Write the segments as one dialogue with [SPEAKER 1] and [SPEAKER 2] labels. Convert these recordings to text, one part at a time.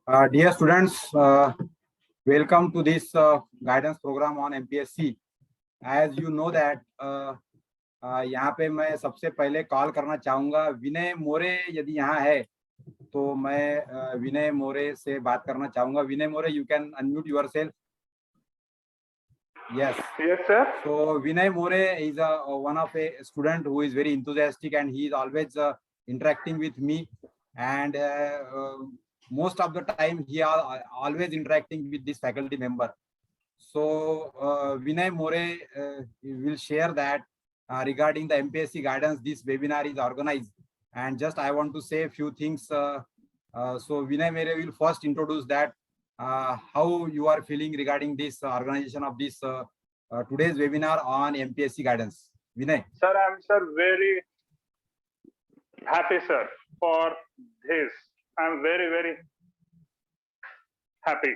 [SPEAKER 1] Dear students, welcome to this guidance program on MPSC. As you know that यहाँ पे मैं सबसे पहले call करना चाहूँगा विनय मोरे, यदि यहाँ है तो मैं विनय मोरे से बात करना चाहूँगा. Vinay More, you can unmute yourself. Yes.
[SPEAKER 2] Yes, sir.
[SPEAKER 1] So Vinay More is one of a student who is very enthusiastic and he is always interacting with me, and most of the time he are always interacting with this faculty member. So Vinay More will share that regarding the MPSC guidance. This webinar is organized, and just I want to say a few things. So Vinay More will first introduce that how you are feeling regarding this organization of this today's webinar on MPSC guidance. Vinay.
[SPEAKER 2] Sir, I'm very happy, sir, for this. I'm very happy.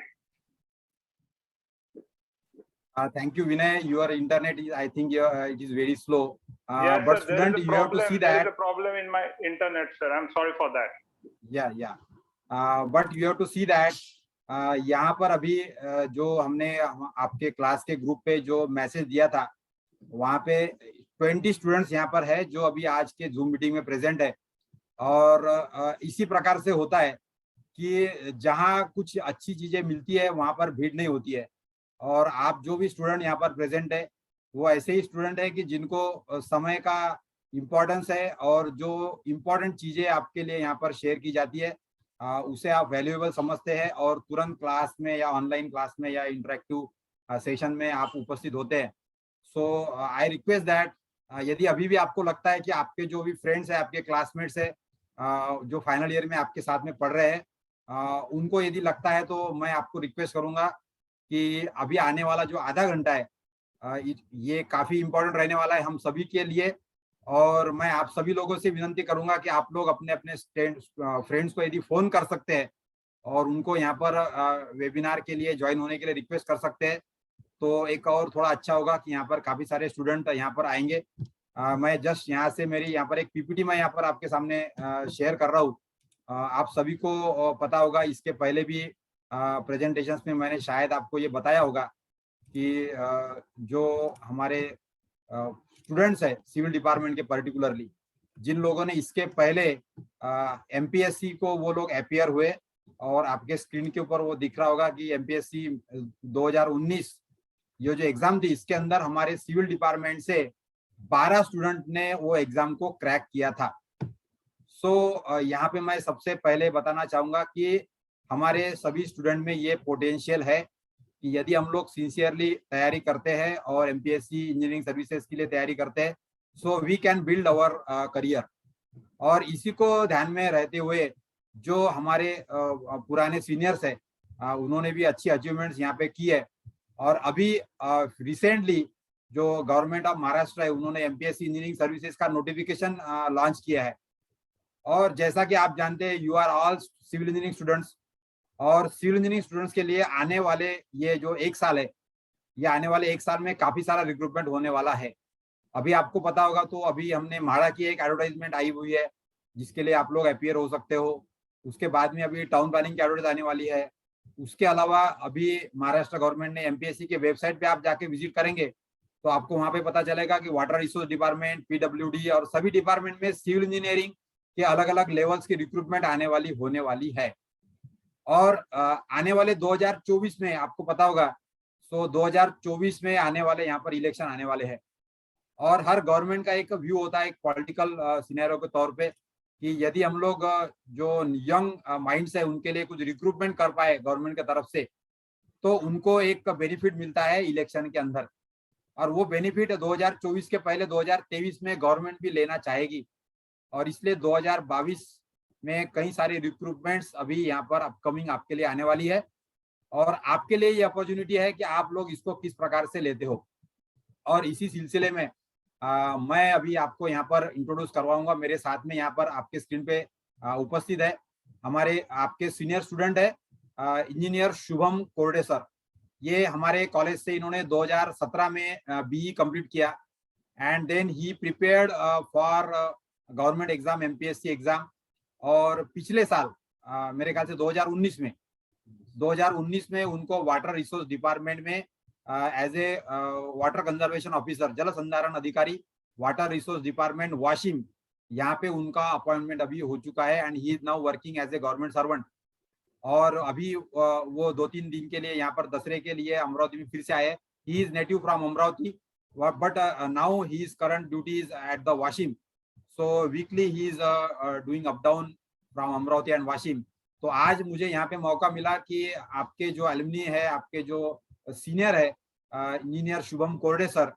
[SPEAKER 1] Thank you, Vinay. Your internet is, I think, it is very slow.
[SPEAKER 2] Yes,
[SPEAKER 1] but
[SPEAKER 2] sir,
[SPEAKER 1] student, you have to see that
[SPEAKER 2] there is a problem in my internet, sir. I'm sorry for that.
[SPEAKER 1] Yeah. But you have to see that यहाँ पर अभी जो हमने आपके class के group पे जो message दिया था, वहाँ पे 20 students यहाँ पर है जो अभी आज के जूम मीटिंग में प्रेजेंट है. और इसी प्रकार से होता है कि जहाँ कुछ अच्छी चीजें मिलती है वहाँ पर भीड़ नहीं होती है. और आप जो भी स्टूडेंट यहाँ पर प्रेजेंट है वो ऐसे ही स्टूडेंट है कि जिनको समय का इम्पोर्टेंस है और जो इम्पोर्टेंट चीजें आपके लिए यहाँ पर शेयर की जाती है उसे आप वैल्यूएबल समझते हैं और तुरंत क्लास में या ऑनलाइन क्लास में या इंटरेक्टिव सेशन में आप उपस्थित होते हैं. सो आई रिक्वेस्ट दैट यदि अभी भी आपको लगता है कि आपके जो भी फ्रेंड्स है, आपके क्लासमेट्स है जो फाइनल ईयर में आपके साथ में पढ़ रहे हैं, उनको यदि लगता है तो मैं आपको रिक्वेस्ट करूंगा कि अभी आने वाला जो आधा घंटा है ये काफी इम्पोर्टेंट रहने वाला है हम सभी के लिए. और मैं आप सभी लोगों से विनती करूंगा कि आप लोग अपने अपने फ्रेंड्स को यदि फोन कर सकते हैं और उनको यहाँ पर वेबिनार के लिए ज्वाइन होने के लिए रिक्वेस्ट कर सकते हैं तो एक और थोड़ा अच्छा होगा कि यहाँ पर काफी सारे स्टूडेंट यहाँ पर आएंगे. मैं जस्ट यहाँ से मेरी यहाँ पर एक पीपीटी मैं यहाँ पर आपके सामने शेयर कर रहा हूँ. आप सभी को पता होगा, इसके पहले भी प्रेजेंटेशंस में मैंने शायद आपको ये बताया होगा कि जो हमारे स्टूडेंट्स है सिविल डिपार्टमेंट के, पर्टिकुलरली जिन लोगों ने इसके पहले एमपीएससी को वो लोग अपीयर हुए, और आपके स्क्रीन के ऊपर वो दिख रहा होगा कि एमपीएससी 2019 ये जो एग्जाम थी इसके अंदर हमारे सिविल डिपार्टमेंट से 12 स्टूडेंट ने वो एग्जाम को क्रैक किया था. सो यहाँ पे मैं सबसे पहले बताना चाहूंगा कि हमारे सभी स्टूडेंट में ये पोटेंशियल है कि यदि हम लोग सिंसियरली तैयारी करते हैं और एमपीएससी इंजीनियरिंग सर्विसेज के लिए तैयारी करते हैं, so we can build our career. और इसी को ध्यान में रहते हुए जो हमारे पुराने सीनियर्स है उन्होंने भी अच्छी अचीवमेंट्स यहाँ पे की है. और अभी रिसेंटली जो गवर्नमेंट ऑफ महाराष्ट्र है उन्होंने एमपीएससी इंजीनियरिंग सर्विसेज का नोटिफिकेशन लॉन्च किया है. और जैसा कि आप जानते हैं, you are all civil engineering students, और सिविल इंजीनियरिंग स्टूडेंट्स के लिए आने वाले ये जो एक साल है, ये आने वाले एक साल में काफी सारा रिक्रूटमेंट होने वाला है. अभी आपको पता होगा तो अभी हमने म्हाडा की एक एडवर्टाइजमेंट आई हुई है जिसके लिए आप लोग अपीयर हो सकते हो. उसके बाद में अभी टाउन प्लानिंग की एडवर्टाइज आने वाली है. उसके अलावा अभी महाराष्ट्र गवर्नमेंट ने एमपीएससी के वेबसाइट पे आप जाके विजिट करेंगे तो आपको वहां पे पता चलेगा कि वाटर रिसोर्स डिपार्टमेंट, पीडब्ल्यूडी और सभी डिपार्टमेंट में सिविल इंजीनियरिंग के अलग अलग लेवल्स की रिक्रूटमेंट होने वाली है. और आने वाले 2024 में आपको पता होगा, सो 2024 में आने वाले यहाँ पर इलेक्शन आने वाले हैं. और हर गवर्नमेंट का एक व्यू होता है एक पॉलिटिकल सिनेरियो के तौर पे कि यदि हम लोग जो यंग माइंड्स है उनके लिए कुछ रिक्रूटमेंट कर पाए गवर्नमेंट की तरफ से तो उनको एक बेनिफिट मिलता है इलेक्शन के अंदर. और वो बेनिफिट 2024 के पहले 2023 में गवर्नमेंट भी लेना चाहेगी. और इसलिए 2022 में कई सारे रिक्रूटमेंट्स अभी यहाँ पर अपकमिंग आपके लिए आने वाली है. और आपके लिए ये अपॉर्चुनिटी है कि आप लोग इसको किस प्रकार से लेते हो. और इसी सिलसिले में मैं अभी आपको यहाँ पर इंट्रोड्यूस करवाऊंगा. मेरे साथ में यहाँ पर आपके स्क्रीन पे उपस्थित है हमारे आपके सीनियर स्टूडेंट है इंजीनियर शुभम कोरडे सर. ये हमारे कॉलेज से इन्होंने 2017 में बीई कंप्लीट किया and then he prepared for government exam, MPSC exam. और पिछले साल मेरे ख्याल से 2019 में 2019 में उनको वाटर रिसोर्स डिपार्टमेंट में as a water conservation officer, जल संधारण अधिकारी, वाटर रिसोर्स डिपार्टमेंट वाशिम, यहाँ पे उनका अपॉइंटमेंट अभी हो चुका है end he is now working as a government servant. और अभी वो 2-3 दिन के लिए यहाँ पर दसरे के लिए अमरावती में फिर से आए। He is native from Amravati, but now his current duty is at the Washim, so weekly he is doing up down from Amravati and Washim। तो आज मुझे यहाँ पे मौका मिला कि आपके जो एलुमनी है, आपके जो सीनियर है इंजीनियर शुभम कोरडे सर,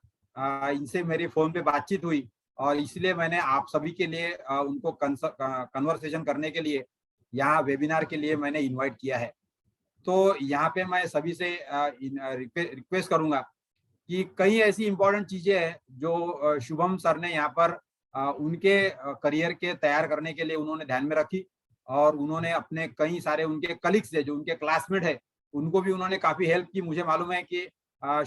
[SPEAKER 1] इनसे मेरी फोन पे बातचीत हुई और इसलिए मैंने आप सभी के लिए उनको कन्वर्सेशन करने के लिए यहाँ वेबिनार के लिए मैंने इनवाइट किया है। तो यहाँ पे मैं सभी से रिक्वेस्ट करूंगा कि कई ऐसी इंपॉर्टेंट चीजें हैं जो शुभम सर ने यहाँ पर उनके करियर के तैयार करने के लिए उन्होंने ध्यान में रखी और उन्होंने अपने कई सारे उनके कलीग्स है जो उनके क्लासमेट है उनको भी उन्होंने काफी हेल्प की। मुझे मालूम है कि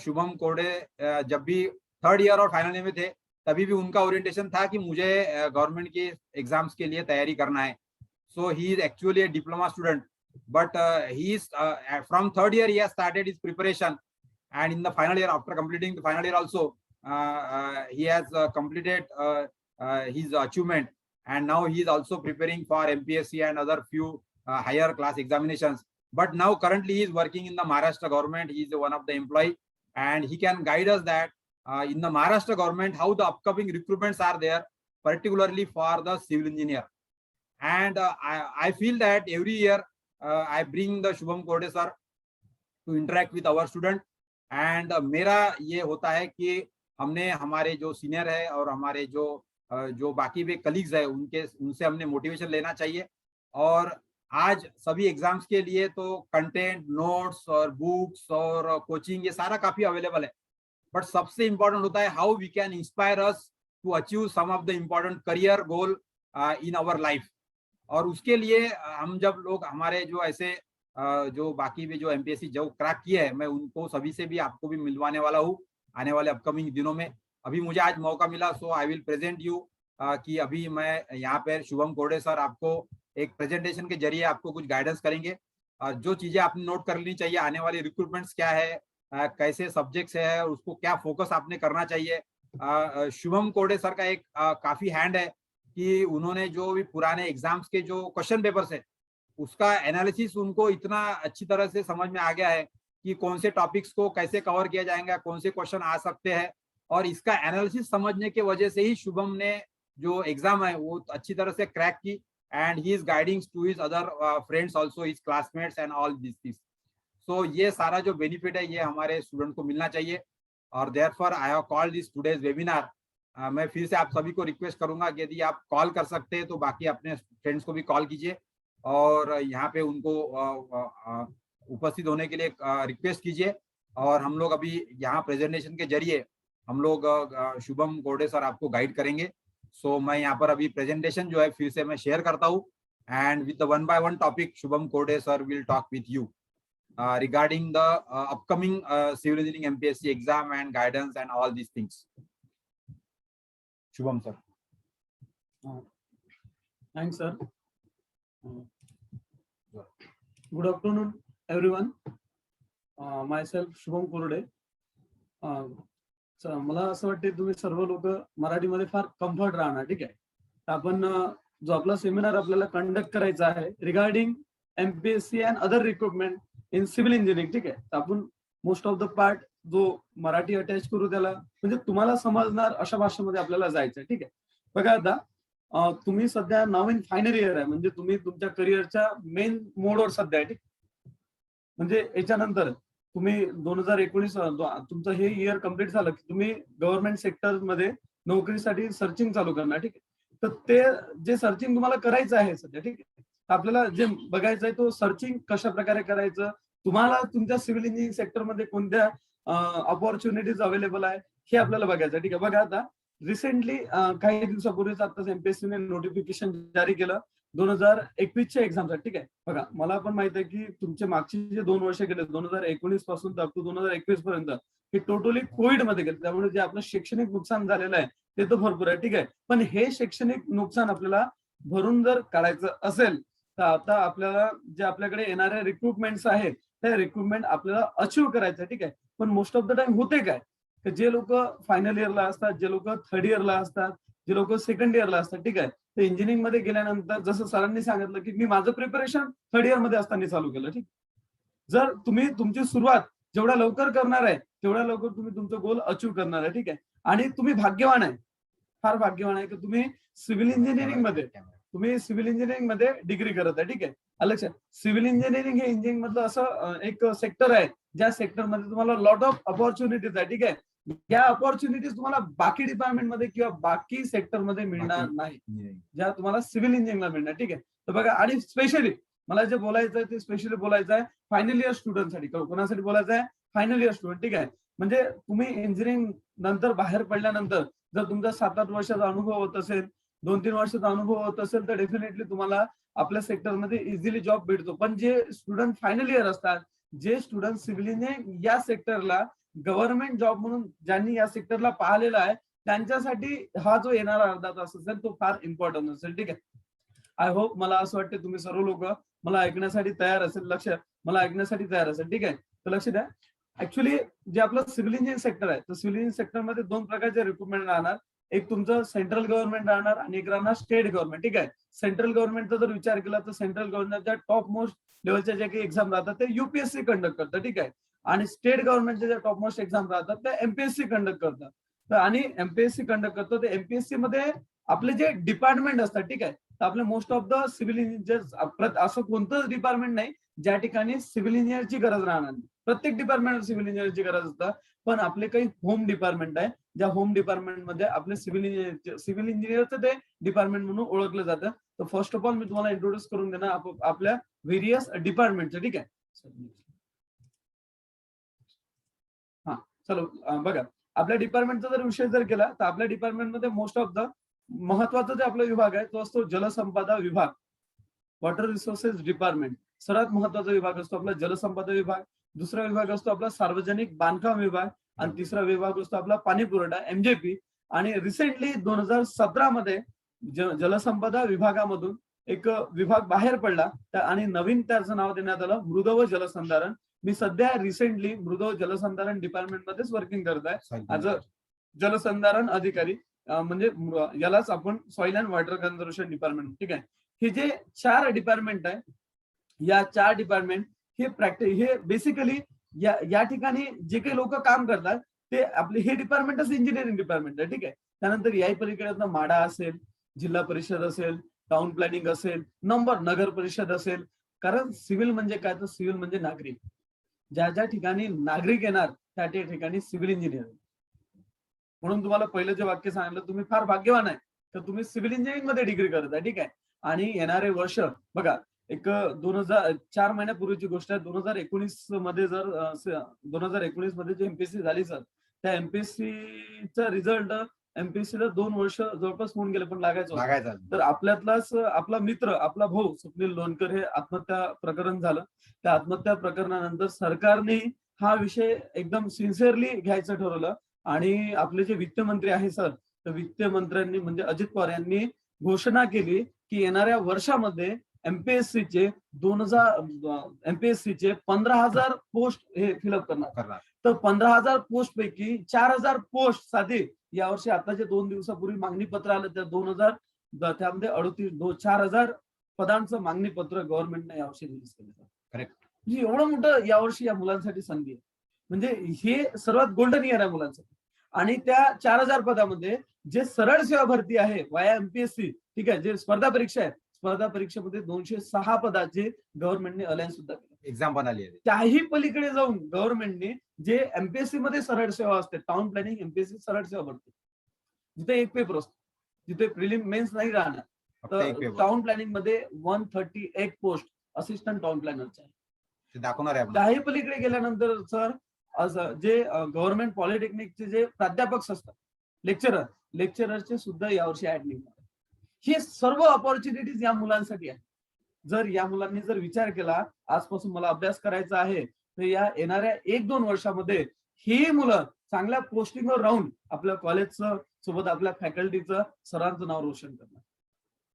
[SPEAKER 1] शुभम कोरडे जब भी 3rd ईयर और फाइनल ईयर में थे तभी भी उनका ओरिएंटेशन था कि मुझे गवर्नमेंट के एग्जाम्स के लिए तैयारी करना है। So he is actually a diploma student, but he is from 3rd year he has started his preparation, and in the final year, after completing the final year also, he has completed his achievement, and now he is also preparing for MPSC and other few higher class examinations. But now currently he is working in the Maharashtra government. He is one of the employee, and he can guide us that in the Maharashtra government how the upcoming recruitments are there, particularly for the civil engineer. And I feel that every year I bring the Shubham Korde sir to interact with our student, and मेरा ये होता है कि हमने हमारे जो senior है और हमारे जो बाकी भी कलीग्स है उनसे हमने मोटिवेशन लेना चाहिए। और आज सभी एग्जाम्स के लिए तो कंटेंट, नोट्स और बुक्स और कोचिंग ये सारा काफी अवेलेबल है, बट सबसे इम्पोर्टेंट होता है how we can inspire us to achieve some of the important career goal in our life. और उसके लिए हम जब लोग हमारे जो ऐसे जो बाकी भी जो एमपीएससी जो क्रैक किए हैं, मैं उनको सभी से भी आपको भी मिलवाने वाला हूँ आने वाले अपकमिंग दिनों में। अभी मुझे आज मौका मिला, so I will present you कि अभी मैं यहाँ पे शुभम कोरडे सर आपको एक प्रेजेंटेशन के जरिए आपको कुछ गाइडेंस करेंगे। जो चीजें आपने नोट कर लेनी चाहिए, आने वाली रिक्रूटमेंट्स क्या है, कैसे सब्जेक्ट्स है, उसको क्या फोकस आपने करना चाहिए। शुभम कोरडे सर का एक काफी हैंड है कि उन्होंने जो भी पुराने एग्जाम्स के जो क्वेश्चन पेपर्स है उसका एनालिसिस उनको इतना अच्छी तरह से समझ में आ गया है कि कौन से टॉपिक्स को कैसे कवर किया जाएगा, कौन से क्वेश्चन आ सकते हैं, और इसका एनालिसिस समझने के वजह से ही शुभम ने जो एग्जाम है वो अच्छी तरह से क्रैक की, and he is guiding to his other friends also, his classmates and all this things. So ये सारा जो बेनिफिट है ये हमारे स्टूडेंट को मिलना चाहिए, और therefore I have called this today's webinar. मैं फिर से आप सभी को रिक्वेस्ट करूंगा कि यदि आप कॉल कर सकते हैं तो बाकी अपने फ्रेंड्स को भी कॉल कीजिए और यहाँ पे उनको उपस्थित होने के लिए रिक्वेस्ट कीजिए। और हम लोग अभी यहाँ प्रेजेंटेशन के जरिए हम लोग शुभम कोरडे सर आपको गाइड करेंगे। सो मैं यहाँ पर अभी प्रेजेंटेशन जो है फिर से मैं शेयर करता हूँ, एंड विद the 1 by 1 topic Shubham Korde sir will talk with you regarding the upcoming civil engineering MPSC exam and guidance and all these things. Shubham sir.
[SPEAKER 3] Thanks sir. Good afternoon everyone. Myself Shubham Korde. मला असं वाटते तुम्ही सर्व लोक मराठीमध्ये फार comfort राहणार, ठीक आहे। आपण जो आपला सेमिनार आपल्याला कंडक्ट करायचा आहे regarding MPSC and other recruitment in civil engineering, ठीक आहे। आपण मोस्ट ऑफ द पार्ट जो मराठी अटॅच करू त्याला म्हणजे तुम्हाला समजणार अशा भाषेमध्ये आपल्याला जायचं आहे, ठीक आहे। बघा आता तुम्ही सध्या नाव इन फायनल इयर आहे, म्हणजे तुम्ही तुमच्या करिअरच्या मेन मोडवर सध्या आहे, ठीक। म्हणजे याच्यानंतर तुम्ही 2019 तुमचं हे इयर कम्प्लीट झालं की तुम्ही गव्हर्नमेंट सेक्टर मध्ये नोकरीसाठी सर्चिंग चालू करणार, ठीक आहे। तर ते जे सर्चिंग तुम्हाला करायचं आहे सध्या, ठीक आहे, आपल्याला जे बघायचं आहे तो सर्चिंग कशा प्रकारे करायचं, तुम्हाला तुमच्या सिव्हिल इंजिनिअरिंग सेक्टरमध्ये कोणत्या ऑपॉर्च्युनिटीज अवेलेबल आहे हे आपल्याला बघायचं, ठीक आहे। बघा आता रिसेंटली काही दिवसापूर्वीच आताच एमपीएससीने नोटिफिकेशन जारी केलं 2021च्या एक्झामसाठी, ठीक आहे। बघा मला पण माहित आहे की तुमचे मागचे जे 2 वर्ष गेले 2019 पासून अप टू 2021 पर्यंत हे टोटली कोविड मध्ये गेले, त्यामुळे जे आपलं शैक्षणिक नुकसान झालेलं आहे ते तर भरपूर आहे, ठीक आहे। पण हे शैक्षणिक नुकसान आपल्याला भरून जर काढायचं असेल तर आता आपल्याला जे आपल्याकडे येणाऱ्या रिक्रुटमेंट्स आहेत त्या रिक्रुटमेंट आपल्याला अचीव्ह करायचं आहे, ठीक आहे. पण मोस्ट ऑफ द टाइम होते काय, की जे लोक फायनल इयरला असतात, जे लोक थर्ड इयरला असतात, जे लोक सेकंड इयरला असतात, ठीक आहे, तर इंजिनिअरिंग मध्ये गेल्यानंतर जसं सरांनी सांगितलं की मी माझं प्रिपरेशन थर्ड इयर मध्ये असताना चालू केलं, ठीक. जर तुम्ही तुमची सुरुवात जेवढ्या लवकर करणार आहे तेवढ्या लवकर तुम्ही तुमचं गोल अचीव्ह करणार आहे, ठीक आहे. आणि तुम्ही भाग्यवान आहे, फार भाग्यवान आहे की तुम्ही सिव्हिल इंजिनिअरिंग मध्ये डिग्री करत आहे, ठीक आहे. लक्षात, सिव्हिल इंजिनिअरिंग हे इंजिनिअरिंग मधलं असं एक सेक्टर आहे ज्या सेक्टर मध्ये तुम्हाला लॉट ऑफ अपॉर्च्युनिटीज आहे, ठीक आहे. या अपॉर्च्युनिटीज तुम्हाला बाकी डिपार्टमेंट मध्ये किंवा बाकी सेक्टर मध्ये मिळणार नाही, ज्या तुम्हाला सिव्हिल इंजिनिअरिंगला मिळणार, ठीक आहे. तर बघा, आणि स्पेशली मला जे बोलायचं आहे ते स्पेशली बोलायचं आहे फायनल इयर स्टुडंटसाठी. कोणासाठी बोलायचं आहे? फायनल इयर स्टुडंट, ठीक आहे. म्हणजे तुम्ही इंजिनिअरिंग नंतर बाहेर पडल्यानंतर जर तुमचा 7-8 वर्षाचा अनुभव होत असेल, 2-3 वर्षाचा अनुभव होत असेल, तर डेफिनेटली तुम्हाला आपल्या सेक्टरमध्ये इझिली जॉब भेटतो. पण जे स्टुडंट फायनल इयर असतात, जे स्टुडंट सिव्हिल इंजिनिअरिंग या सेक्टरला गव्हर्नमेंट जॉब म्हणून ज्यांनी या सेक्टरला पाहिलेला आहे, त्यांच्यासाठी हा जो येणारा अर्धा तास असेल तो फार इम्पॉर्टंट असेल, ठीक आहे. आय होप, मला असं वाटतं तुम्ही सर्व लोक मला ऐकण्यासाठी तयार असेल, मला ऐकण्यासाठी तयार असेल, ठीक आहे. तर लक्ष द्या, ऍक्च्युली जे आपलं सिव्हिल इंजिनिअरिंग सेक्टर आहे, तर सिव्हिल इंजिनिअरिंग सेक्टरमध्ये 2 प्रकारचे रिक्रुटमेंट राहणार. एक तुमचं सेंट्रल गव्हर्नमेंट राहणार आणि एक राहणार स्टेट गव्हर्नमेंट, ठीक आहे. सेंट्रल गव्हर्नमेंटचा जर विचार केला तर सेंट्रल गव्हर्नमेंटच्या टॉप मोस्ट लेवलच्या ज्या काही एक्झाम राहतात ते युपीएससी कंडक्ट करतात, ठीक आहे. आणि स्टेट गव्हर्नमेंटच्या ज्या टॉप मोस्ट एक्झाम राहतात त्या एमपीएससी कंडक्ट करतात. तर आणि एमपीएससी कंडक्ट करतो ते एमपीएससी मध्ये आपले जे डिपार्टमेंट असतात, ठीक आहे. तर आपले most of the civil engineer, असं कोणतंच डिपार्टमेंट नाही ज्या ठिकाणी सिव्हिल इंजिनियरची गरज राहणार नाही. प्रत्येक डिपार्टमेंट सिव्हिल इंजिनियरची गरज असतं. पण आपले काही होम डिपार्टमेंट आहे, ज्या होम डिपार्टमेंटमध्ये आपले सिव्हिल इंजिनियरचं ते डिपार्टमेंट म्हणून ओळखलं जातं. तर फर्स्ट ऑफ ऑल मी तुम्हाला इंट्रोड्यूस करून देणार आपल्या व्हेरियस डिपार्टमेंटचं, ठीक आहे. हा, चलो बघा, आपल्या डिपार्टमेंटचा जर विषय जर केला तर आपल्या डिपार्टमेंटमध्ये मोस्ट ऑफ द महत्वाचा जे आपला विभाग आहे तो असतो जलसंपदा विभाग, वॉटर रिसोर्सेस डिपार्टमेंट. सर्वात महत्वाचा विभाग असतो आपला जलसंपदा विभाग. दुसरा विभाग असतो आपला सार्वजनिक बांधकाम विभाग आणि तिसरा विभाग असतो आपला पाणी पुरवठा एमजेपी. आणि रिसेंटली 2017 मध्ये जलसंपदा विभागामधून एक विभाग बाहेर पडला आणि नवीन त्याचं नाव देण्यात आलं मृद व जलसंधारण. मी सध्या रिसेंटली मृद व जलसंधारण डिपार्टमेंट मध्येच वर्किंग करत आहे ऍज अ जलसंधारण अधिकारी. म्हणजे यालाच आपण soil and water conservation department, ठीक आहे. हे जे 4 डिपार्टमेंट आहे, या 4 डिपार्टमेंट हे बेसिकली या ठिकाणी जे काही लोक काम करतात ते आपले हे डिपार्टमेंटच इंजिनिअरिंग डिपार्टमेंट आहे, ठीक आहे. त्यानंतर याही पलीकडे माडा असेल, जिल्हा परिषद असेल, टाउन प्लॅनिंग असेल, नगर परिषद असेल. कारण सिव्हिल म्हणजे काय, तर सिव्हिल म्हणजे नागरिक. ज्या ज्या ठिकाणी नागरिक येणार त्या ठिकाणी सिव्हिल इंजिनिअरिंग. म्हणून तुम्हाला पहिलं जे वाक्य सांगितलं, तुम्ही फार भाग्यवान आहे तर तुम्ही सिव्हिल इंजिनिअरिंग मध्ये डिग्री करत आहे, ठीक आहे. आणि येणारे वर्ष बघा, एक 4 महिन्यापूर्वीची गोष्ट आहे. 2019 मध्ये जर 2019 मध्ये जी एमपीएससी झाली सर, त्या एमपीएससीचा रिझल्ट एमपीएससीला 2 वर्ष जवळपास होऊन गेले पण लागायचं. तर आपल्यातलाच आपला मित्र, आपला भाऊ स्वप्नील लोणकर हे आत्महत्या प्रकरण झालं. त्या आत्महत्या प्रकरणानंतर सरकारने हा विषय एकदम सिन्सिअरली घ्यायचं ठरवलं. आणि आपले जे वित्तमंत्री आहे सर, तर वित्तमंत्र्यांनी म्हणजे अजित पवार यांनी घोषणा केली की येणाऱ्या वर्षामध्ये एमपीएससीचे 15,000 पोस्ट हे फिलअप करणार. तर 15,000 पोस्ट पैकी 4,000 पोस्ट साठी यावर्षी आता जे 2 दिवसापूर्वी मागणी पत्र आलं त्या त्यामध्ये 4,000 पदांचं मागणी पत्र गव्हर्नमेंटने यावर्षी रिलीज केलं. करेक्ट. म्हणजे एवढं मोठं यावर्षी या मुलांसाठी संधी आहे. म्हणजे हे सर्वात गोल्डन इयर आहे मुलांसाठी. आणि त्या 4,000 पदामध्ये जे सरळ सेवा भरती आहे वाया एमपीएससी, ठीक आहे, जे स्पर्धा परीक्षा आहे, स्पर्धा परीक्षेमध्ये 206 पदाचे गव्हर्नमेंटने अलायन्स सुद्धा केलं, एक्झाम बनाली आहे. त्याही पलीकडे जाऊन गव्हर्नमेंटने जे एमपीएससी मध्ये सरळ सेवा असते, टाउन प्लॅनिंग एमपीएससी सरळ सेवा भरते, जिथे एक पेपर असतो, जिथे प्रिलिम मेन्स नाही राहणार. तर टाउन प्लॅनिंग मध्ये 138 पोस्ट असिस्टंट टाउन प्लॅनरचे आहे. दाखवणार आहे. त्याही पलीकडे गेल्यानंतर सर जे गव्हर्नमेंट पॉलिटेक्निकचे जे प्राध्यापक असतात, लेक्चररचे सुद्धा यावर्षी ऍड निघणार. हे सर्व ऑपॉर्च्युनिटीज या मुलांसाठी आहे. जर या मुलांनी जर विचार केला आजपासून मला अभ्यास करायचा आहे, तर या येणाऱ्या 1-2 वर्षामध्ये ही मुलं चांगल्या पोस्टिंगवर राहून आपल्या कॉलेजचं सोबत आपल्या फॅकल्टीचं सरांचं नाव रोशन करणार.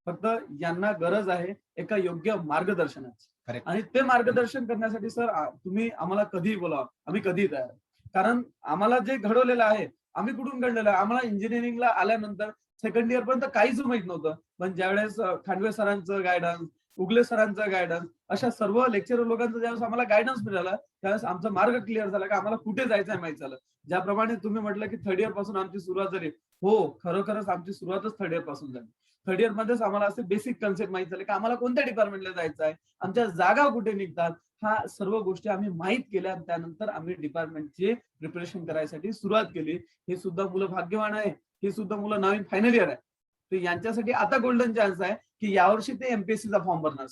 [SPEAKER 3] फक्त यांना गरज आहे एका योग्य मार्गदर्शनाची.
[SPEAKER 1] Correct.
[SPEAKER 3] आणि ते मार्गदर्शन करण्यासाठी सर तुम्ही आम्हाला कधीही बोलावा, आम्ही कधीही तयार आहे. कारण आम्हाला जे घडवलेलं आहे, आम्ही कुठून घडलेलं आहे, आम्हाला इंजिनिअरिंगला आल्यानंतर सेकंड इयर पर्यंत काहीच माहित नव्हतं. पण ज्यावेळेस खांडवे सरांचं गायडन्स, उगले सरांचं गायडन्स, अशा सर्व लेक्चरर लोकांचं ज्यावेळेस आम्हाला गायडन्स मिळाला, त्यावेळेस आमचा मार्ग क्लिअर झाला की आम्हाला कुठे जायचं आहे माहित झालं. ज्याप्रमाणे तुम्ही म्हटलं की थर्ड इयर पासून आमची सुरुवात झाली, हो खरोखरच आमची सुरुवातच थर्ड इयर पासून झाली. थर्ड इयर मध्येच आम्हाला असे बेसिक कन्सेप्ट माहित झाले की आम्हाला कोणत्या डिपार्टमेंटला जायचं आहे, आमच्या जागा कुठे निघतात, हा सर्व गोष्टी आम्ही माहित केल्या. आणि त्यानंतर आम्ही डिपार्टमेंटची प्रिपरेशन करायसाठी सुरुवात केली. हे सुद्धा मुलं भाग्यवान आहे, हे सुद्धा मुलं नवीन फायनल इयर आहे. तर यांच्यासाठी आता गोल्डन चान्स आहे की यावर्षी ते एमपीएससीचा फॉर्म भरणार.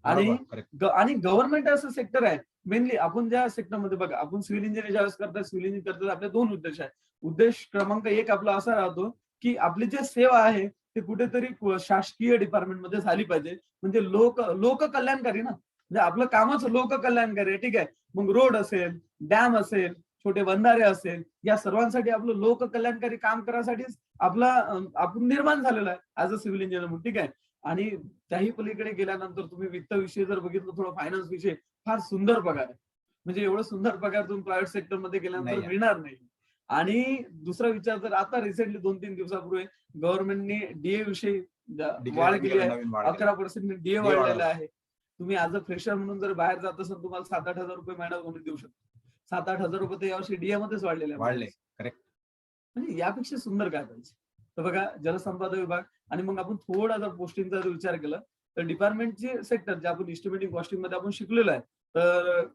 [SPEAKER 3] आणि गव्हर्नमेंट असं सेक्टर आहे, मेनली आपण ज्या सेक्टरमध्ये बघा, आपण सिव्हिल इंजिनिअर ज्यावेळेस करतात, सिव्हिल इंजिनिअर करतात, आपले दोन उद्देश आहेत. उद्देश क्रमांक एक आपला असा राहतो की आपली जी सेवा आहे ते कुठेतरी शासकीय डिपार्टमेंटमध्ये झाली पाहिजे. म्हणजे लोक कल्याणकारी ना, म्हणजे आपलं कामच लोक कल्याणकारी आहे. ठीक आहे, मग रोड असेल, डॅम असेल, छोटे बंधारे असेल, या सर्वांसाठी आपलं लोक कल्याणकारी काम करायसाठीच आपण निर्माण झालेलं आहे ऍज अ सिव्हिल इंजिनियर म्हणून. ठीक आहे. आणि त्याही पलीकडे गेल्यानंतर तुम्ही वित्त विषय जर बघितलं, थोडं फायनान्स विषय, फार सुंदर पगार आहे. म्हणजे एवढं सुंदर पगार तुम्ही प्रायव्हेट सेक्टर मध्ये गेल्यानंतर मिळणार नाही. आणि दुसरा विचार जर आता रिसेंटली 2-3 दिवसापूर्वी गव्हर्नमेंटने डीए विषयी वाढ केली आहे, 11% डीए वाढलेला आहे. तुम्ही ऍज अ फ्रेशर म्हणून जर बाहेर जात असाल, तुम्हाला 7-8 हजार रुपये महिना गव्हर्नमेंट देऊ शकतो. 7-8 हजार रुपये तर यावर्षी डीए मध्येच वाढलेले आहे. म्हणजे यापेक्षा सुंदर काय पाहिजे. तर बघा, जलसंपदा विभाग. आणि मग आपण थोडा जर पोस्टिंगचा जर विचार केला तर डिपार्टमेंटचे सेक्टर जे आपण इस्टिमेटिंग कॉस्टिंग मध्ये आपण शिकलेलो आहे, तर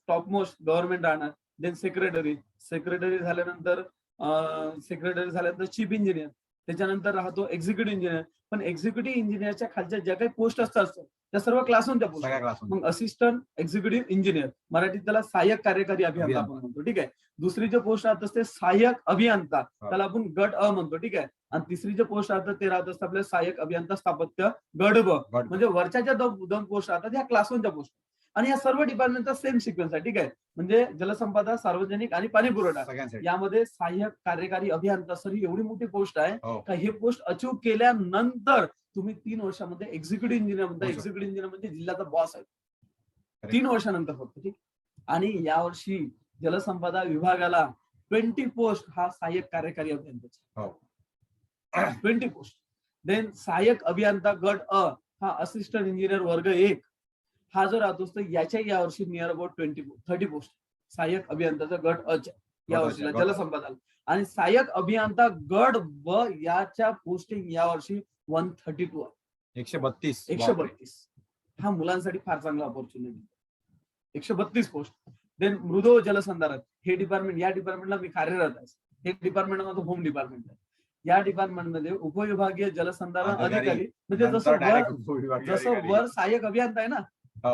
[SPEAKER 3] टॉप मोस्ट गव्हर्नमेंट राहणार, देन सेक्रेटरी झाल्यानंतर चीफ इंजिनियर, त्याच्यानंतर राहतो एक्झिक्युटिव्ह इंजिनियर. पण एक्झिक्युटिव्ह इंजिनियरच्या खालच्या ज्या काही पोस्ट असतात त्या सर्व क्लासच्या पोस्ट. मग असिस्टंट एक्झिक्युटिव्ह इंजिनियर, मराठीत त्याला सहाय्यक कार्यकारी अभियंता आपण म्हणतो. ठीक आहे. दुसरी जे पोस्ट राहत असते सहाय्यक अभियंता, त्याला आपण गट अ म्हणतो. ठीक आहे. आणि तिसरी जे पोस्ट राहतात ते राहत असतात आपल्या सहाय्यक अभियंता स्थापत्य गट ब. म्हणजे वरच्या ज्या दोन पोस्ट राहतात ह्या क्लास 1च्या पोस्ट. आणि या सर्व डिपार्टमेंटचा सेम सिक्वेन्स आहे. ठीक आहे. म्हणजे जलसंपदा, सार्वजनिक आणि पाणी पुरवठा यामध्ये सहाय्यक कार्यकारी अभियंता सर ही एवढी मोठी पोस्ट आहे का हे पोस्ट अचीव्ह केल्यानंतर तुम्ही 3 वर्षामध्ये एक्झिक्युटिव्ह इंजिनियर म्हणता. एक्झिक्युटिव्ह इंजिनियर म्हणजे जिल्ह्याचा बॉस आहे 3 वर्षानंतर फक्त. ठीक. आणि यावर्षी जलसंपदा विभागाला 20 पोस्ट हा सहाय्यक कार्यकारी अभियंत्याचा, 20 पोस्ट. देन सहाय्यक अभियंता गट अ हा असिस्टंट इंजिनियर वर्ग 1 हा जो राहतो तर याच्या यावर्षी नियर अबाउट 30 पोस्ट सहाय्यक अभियंताचा गट अ या वर्षीला जलसंपदाला. आणि सहाय्यक अभियंता गट ब याच्या पोस्टिंग यावर्षी 132 आहे. 132. हा मुलांसाठी फार चांगला ऑपॉर्च्युनिटी. 132 पोस्ट. देन मृदो जलसंधारण हे डिपार्टमेंट, या डिपार्टमेंटला मी कार्यरत आहे. हे डिपार्टमेंट माझं होम डिपार्टमेंट आहे. या डिपार्टमेंटमध्ये उपविभागीय जलसंधारण अधिकारी, म्हणजे जसं वर सहाय्यक अभियंता आहे ना,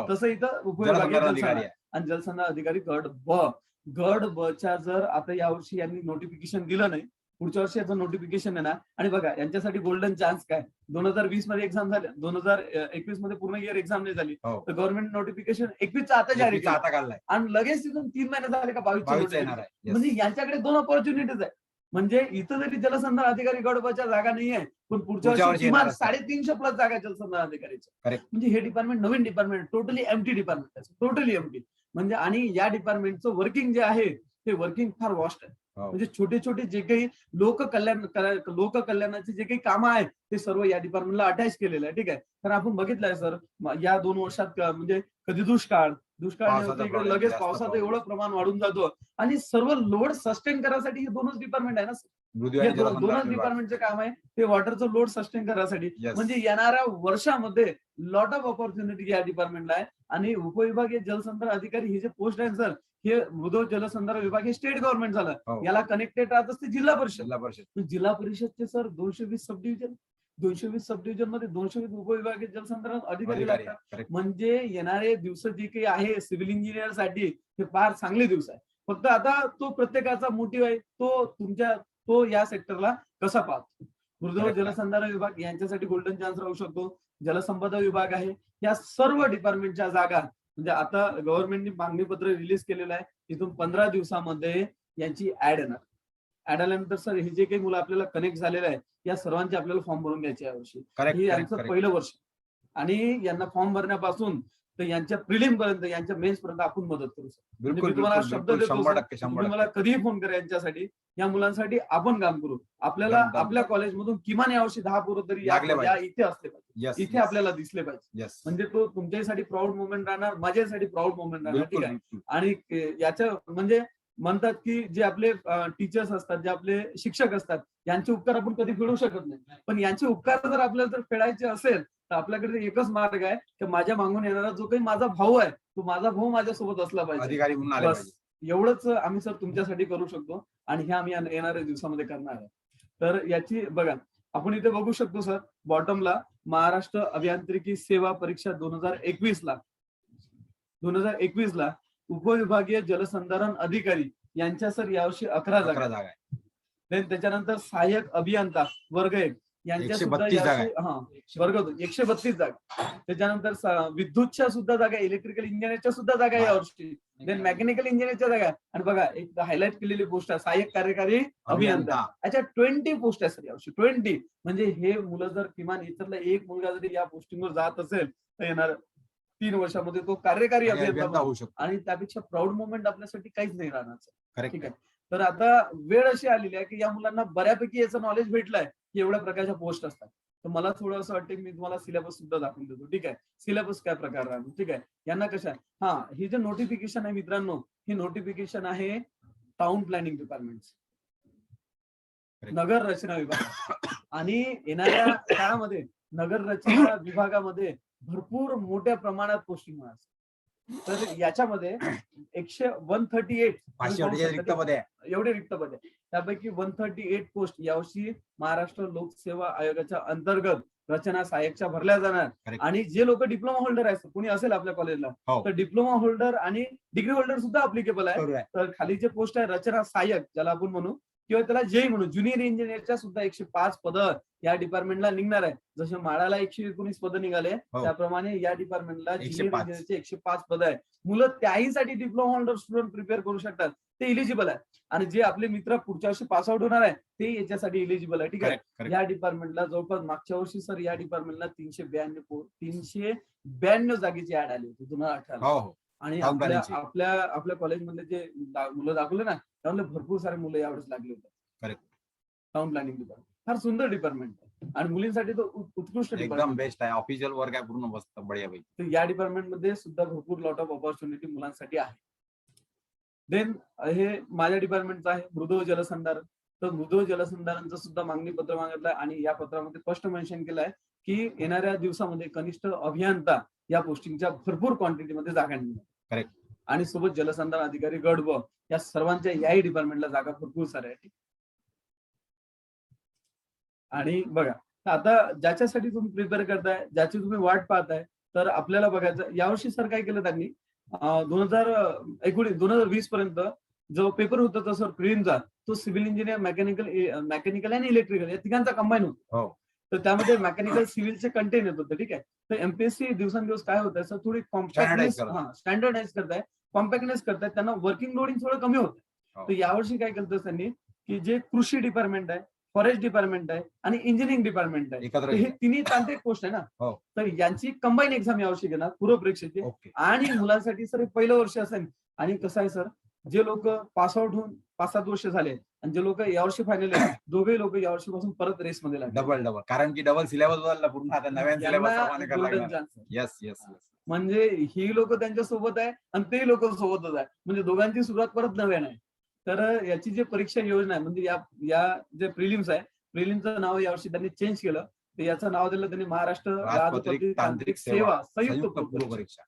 [SPEAKER 3] तसं इथं उपविभागीय जलसंधारण आणि जलसंधारण अधिकारी गट ब. गट ब च्या जर आता यावर्षी यांनी नोटिफिकेशन दिलं नाही, पुढच्या वर्षी याचं नोटिफिकेशन येणार. आणि बघा यांच्यासाठी गोल्डन चान्स काय, 2020 मध्ये एक्झाम झाल्या, 2021 मध्ये पूर्ण इयर एक्झाम नाही झाली, तर गव्हर्नमेंट नोटिफिकेशन 21 आता जारी केलं आणि लगेच तिथून 3 महिने झाले का 22 येणार आहे. म्हणजे यांच्याकडे 2 ऑपॉर्च्युनिटीज आहे. म्हणजे इथं जरी जलसंधारण अधिकारी गट ब च्या जागा नाही आहे, पण पुढच्या वर्षी किमान 350 प्लस जागा जलसंधारण अधिकारीच्या. म्हणजे हे डिपार्टमेंट नवीन डिपार्टमेंट, टोटली एम्प्टी डिपार्टमेंट आहे, टोटली एम्प्टी. म्हणजे आणि या डिपार्टमेंटचं वर्किंग जे आहे ते वर्किंग फार वास्ट आहे. म्हणजे छोटे छोटे जे काही लोककल्याणाचे जे काही कामं आहेत ते सर्व या डिपार्टमेंटला अटॅच केलेलं आहे. ठीक आहे. तर आपण बघितलंय सर या 2 वर्षात म्हणजे कधी दुष्काळ इकडे लगेच पावसाचं एवढं प्रमाण वाढून जातो आणि सर्व लोड सस्टेन करायसाठी हे 2च डिपार्टमेंट आहे ना. दोनच डिपार्टमेंटचे काम आहे ते वॉटरचं लोड सस्टेन करायसाठी. म्हणजे येणाऱ्या वर्षामध्ये लॉट ऑफ ऑपॉर्च्युनिटी या डिपार्टमेंटला आहे. आणि उपविभागीय जलसंधारण अधिकारी हे जे पोस्ट आहे सर, हे मृदो जलसंधारण विभाग हे स्टेट गव्हर्नमेंट झालं. याला कनेक्टेड राहत असते जिल्हा परिषद. जिल्हा परिषदचे सर 220 सब डिव्हिजन मध्ये 220 उपविभागीय जलसंधारण अधिकारी लागतात. म्हणजे येणारे दिवस जे काही आहे सिव्हिल इंजिनियर साठी हे फार चांगले दिवस आहे. फक्त आता तो प्रत्येकाचा मोटिव्ह आहे, तो या सेक्टरला कसा पाहतो. मृदो जलसंधारण विभाग यांच्यासाठी गोल्डन चान्स राहू शकतो. जलसंपदा विभाग आहे, या सर्व डिपार्टमेंटच्या जागा म्हणजे आता गव्हर्नमेंटने मागणी पत्र रिलीज केलेलं आहे. इथून 15 दिवसामध्ये यांची ऍड येणार. ऍड आल्यानंतर सर हे जे काही मुलं आपल्याला कनेक्ट झालेले आहे या सर्वांचे आपल्याला फॉर्म भरून घ्यायचे यावर्षी.
[SPEAKER 1] करेक्ट
[SPEAKER 3] हे
[SPEAKER 1] करेक्ट
[SPEAKER 3] यांचं
[SPEAKER 1] करेक्ट
[SPEAKER 3] पहिलं वर्ष आणि यांना फॉर्म भरण्यापासून तर यांच्या प्रिलिम पर्यंत यांच्या मेन्स पर्यंत आपण मदत करू शकतो. म्हणजे
[SPEAKER 1] बिलकुल
[SPEAKER 3] मी तुम्हाला
[SPEAKER 1] बिलकुल
[SPEAKER 3] शब्द
[SPEAKER 1] बिलकुल
[SPEAKER 3] देतो
[SPEAKER 1] 100%
[SPEAKER 3] सर, तुम्ही मला
[SPEAKER 1] 100%
[SPEAKER 3] कधीही फोन करा यांच्यासाठी, या मुलांसाठी आपण काम करू. आपल्याला
[SPEAKER 1] Done, done,
[SPEAKER 3] आपल्या
[SPEAKER 1] done.
[SPEAKER 3] कॉलेजमधून किमान यावर्षी 10 पोरं तरी
[SPEAKER 1] लागले
[SPEAKER 3] या
[SPEAKER 1] पाहिजे.
[SPEAKER 3] इथे असले पाहिजे,
[SPEAKER 1] यस
[SPEAKER 3] इथे आपल्याला दिसले पाहिजे.
[SPEAKER 1] यस
[SPEAKER 3] म्हणजे तो तुमच्यासाठी प्राऊड मोमेंट राहणार, माझ्यासाठी प्राऊड मोमेंट राहणार.
[SPEAKER 1] बिलकुल
[SPEAKER 3] ठीक आहे.
[SPEAKER 1] बिलकुल
[SPEAKER 3] आणि याच्या म्हणजे म्हणतात की जे आपले टीचर्स असतात, जे आपले शिक्षक असतात, यांचे उपकार आपण कधी फेडू शकत नाही. पण यांचे उपकार जर आपल्याला जर फेडायचे असेल तर आपल्याकडे एकच मार्ग आहे की माझ्या मागून येणारा जो काही माझा भाऊ आहे तो माझा भाऊ माझ्यासोबत असला पाहिजे.
[SPEAKER 1] अधिकारी म्हणून आले
[SPEAKER 3] बस
[SPEAKER 1] पाहिजे.
[SPEAKER 3] एवढंच आम्ही सर तुमच्यासाठी करू शकतो आणि हे आम्ही येणाऱ्या दिवसामध्ये करणार आहे. तर याची बघा आपण इथे बघू शकतो सर बॉटमला महाराष्ट्र अभियांत्रिकी सेवा परीक्षा 2021 ला उपविभागीय जलसंधारण अधिकारी यांच्या सर यावर्षी 11 जागा.
[SPEAKER 1] 11 जागा आहे.
[SPEAKER 3] Then त्याच्यानंतर सहाय्यक अभियंता वर्ग 1 यांच्या सुद्धा
[SPEAKER 1] 132 जागा
[SPEAKER 3] यावर्षी वर्ग 2 132 जागा. त्याच्यानंतर विद्युतच्या सुद्धा जागा, इलेक्ट्रिकल इंजिनिअरच्या सुद्धा जागा यावर्षी. देन मेकॅनिकल इंजिनिअरच्या जागा. आणि बघा एक हायलाइट केलेली पोस्ट आहे सहाय्यक कार्यकारी अभियंता. अच्छा 20 पोस्ट आहे सर यावर्षी 20. म्हणजे हे मुलं जर किमान इतरला एक मुलगा जरी या पोस्टिंगवर जात असेल तर येणार 3 वर्षामध्ये तो कार्यकारी अभियंता
[SPEAKER 1] होऊ शकतो.
[SPEAKER 3] आणि त्यापेक्षा प्राऊड मोमेंट आपल्यासाठी काहीच नाही राहणार.
[SPEAKER 1] करेक्ट
[SPEAKER 3] ठीक आहे. तर आता वेळ अशी आलेली आहे की या मुलांना बऱ्यापैकी याचं नॉलेज भेटलंय की एवढ्या प्रकारच्या पोस्ट असतात. तर मला थोडं असं वाटतं की मी तुम्हाला सिलेबस सुद्धा दाखवून देतो. ठीक आहे. सिलेबस काय प्रकार राहतो. ठीक आहे. यांना कशा ही जे नोटिफिकेशन आहे मित्रांनो, ही नोटिफिकेशन आहे टाउन प्लॅनिंग डिपार्टमेंट, नगर रचना विभाग. आणि येणाऱ्या काळामध्ये नगर रचना विभागामध्ये भरपूर मोठ्या प्रमाणात पोस्टिंग होणार. तर याच्यामध्ये 138
[SPEAKER 1] रिक्त पदे आहे.
[SPEAKER 3] एवढे रिक्त पदे आहे. त्यापैकी 138 पोस्ट यावर्षी महाराष्ट्र लोकसेवा आयोगाच्या अंतर्गत रचना सहाय्यकच्या भरल्या जाणार.
[SPEAKER 1] Correct.
[SPEAKER 3] आणि जे लोक डिप्लोमा होल्डर आहेत, कोणी असेल आपल्या कॉलेजला
[SPEAKER 1] हो.
[SPEAKER 3] तर डिप्लोमा होल्डर आणि डिग्री होल्डर सुद्धा अप्लिकेबल आहे.
[SPEAKER 1] बरोबर आहे.
[SPEAKER 3] तर खाली जे पोस्ट आहे रचना सहाय्यक ज्याला आपण म्हणू किंवा त्याला जेई म्हणू, ज्युनियर इंजिनियरच्या सुद्धा 105 पदं या डिपार्टमेंटला निघणार आहे. जसे माळाला 119 पदं निघाले
[SPEAKER 1] हो.
[SPEAKER 3] त्याप्रमाणे या डिपार्टमेंटला ज्युनियर
[SPEAKER 1] 105.
[SPEAKER 3] इंजिनियरचे 105 पदं आहे. मुलं त्याहीसाठी डिप्लोमा होल्डर स्टुडंट प्रिपेअर करू शकतात, ते इलिजिबल आहे. आणि जे आपले मित्र पुढच्या वर्षी पास आउट होणार आहे ते याच्यासाठी इलिजिबल आहे. ठीक आहे.
[SPEAKER 1] करेक्ट करेक्ट
[SPEAKER 3] या डिपार्टमेंटला जवळपास मागच्या वर्षी सर या डिपार्टमेंटला 392 जागेची ऍड आली होती 2018.
[SPEAKER 1] हो हो
[SPEAKER 3] आणि
[SPEAKER 1] Town
[SPEAKER 3] आपल्या
[SPEAKER 1] planning ची.
[SPEAKER 3] आपल्या कॉलेजमधले जे मुलं दाखवले ना त्यामध्ये भरपूर सारे मुलं यावेळेस लागले होते.
[SPEAKER 1] Correct.
[SPEAKER 3] टाउन प्लॅनिंग डिपार्टमेंट फार सुंदर डिपार्टमेंट आहे आणि मुलींसाठी तो उत्कृष्ट
[SPEAKER 1] एकदम
[SPEAKER 3] डिपार्टमेंट.
[SPEAKER 1] बेस्ट आहे. ऑफिशियल वर्क आहे पूर्ण मस्त बढिया पैकी.
[SPEAKER 3] तर या डिपार्टमेंटमध्ये सुद्धा भरपूर लॉट ऑफ ऑपॉर्च्युनिटी मुलांसाठी आहे. देन हे माझ्या डिपार्टमेंटचं आहे मृदू जलसंधारण. तर मृदू जलसंधारणचं सुद्धा मागणी पत्र मागितलंय आणि या पत्रामध्ये स्पष्ट मेन्शन केलंय की येणाऱ्या दिवसामध्ये कनिष्ठ अभियंता या पोस्टिंगच्या भरपूर क्वांटिटीमध्ये जागा निघणार.
[SPEAKER 1] Correct.
[SPEAKER 3] आणि सोबत जलसंधारण अधिकारी गट ब या सर्वांच्या याही डिपार्टमेंटला जागा भरपूर साऱ्या आहेत. आणि बघा आता ज्याच्यासाठी तुम्ही प्रिपेअर करताय, ज्याची तुम्ही वाट पाहताय, तर आपल्याला बघायचं यावर्षी सर काय केलं त्यांनी 2020 पर्यंत जो पेपर होता तो सर प्रिलिमचा तो सिव्हिल इंजिनियर मेकॅनिकल आणि इलेक्ट्रिकल या तिघांचा कंबाईन होता.
[SPEAKER 1] हो.
[SPEAKER 3] तर त्यामध्ये मेकॅनिकल सिव्हिलचे कंटेन येत होते. ठीक आहे. तर एमपीएससी दिवसांदिवस काय होत आहे सर थोडी स्टँडर्डाइज करताय, कॉम्पॅक्टनेस करताय, त्यांना वर्किंग लोडिंग थोडं कमी होतं.
[SPEAKER 1] हो.
[SPEAKER 3] तर यावर्षी काय केलं त्यांनी की जे कृषी डिपार्टमेंट आहे, फॉरेस्ट डिपार्टमेंट आहे आणि इंजिनिअरिंग डिपार्टमेंट आहे,
[SPEAKER 1] एकत्र
[SPEAKER 3] तर हे तिन्ही तांत्रिक पोस्ट आहे ना.
[SPEAKER 1] हो.
[SPEAKER 3] तर यांची कंबाईन एक्झाम यावर्षी घेणार पूर्व परीक्षेची.
[SPEAKER 1] ओके.
[SPEAKER 3] आणि मुलांसाठी सर हे पहिलं वर्ष असेल. आणि कसं आहे सर जे लोक पास आउट होऊन 5-7 वर्ष झाले आणि जे लोक यावर्षी फायनल आहे दोघे लोक यावर्षीपासून परत रेसमध्ये लागले.
[SPEAKER 1] डबल कारण की डबल सिलेबस बदलला पूर्ण आता नव्यान syllabus
[SPEAKER 3] golden chance.
[SPEAKER 1] Yes yes
[SPEAKER 3] म्हणजे ही लोक त्यांच्या सोबत आहे आणि ते लोक सोबतच आहे. म्हणजे दोघांची सुरुवात परत नव्याने आहे. तर याची जी परीक्षा योजना आहे म्हणजे या जे प्रिलिम्स आहे प्रिलिमचं नाव यावर्षी त्यांनी चेंज केलं. तर याचं नाव दिलं त्यांनी महाराष्ट्र राजपत्रित तांत्रिक सेवा संयुक्त पूर्व परीक्षा.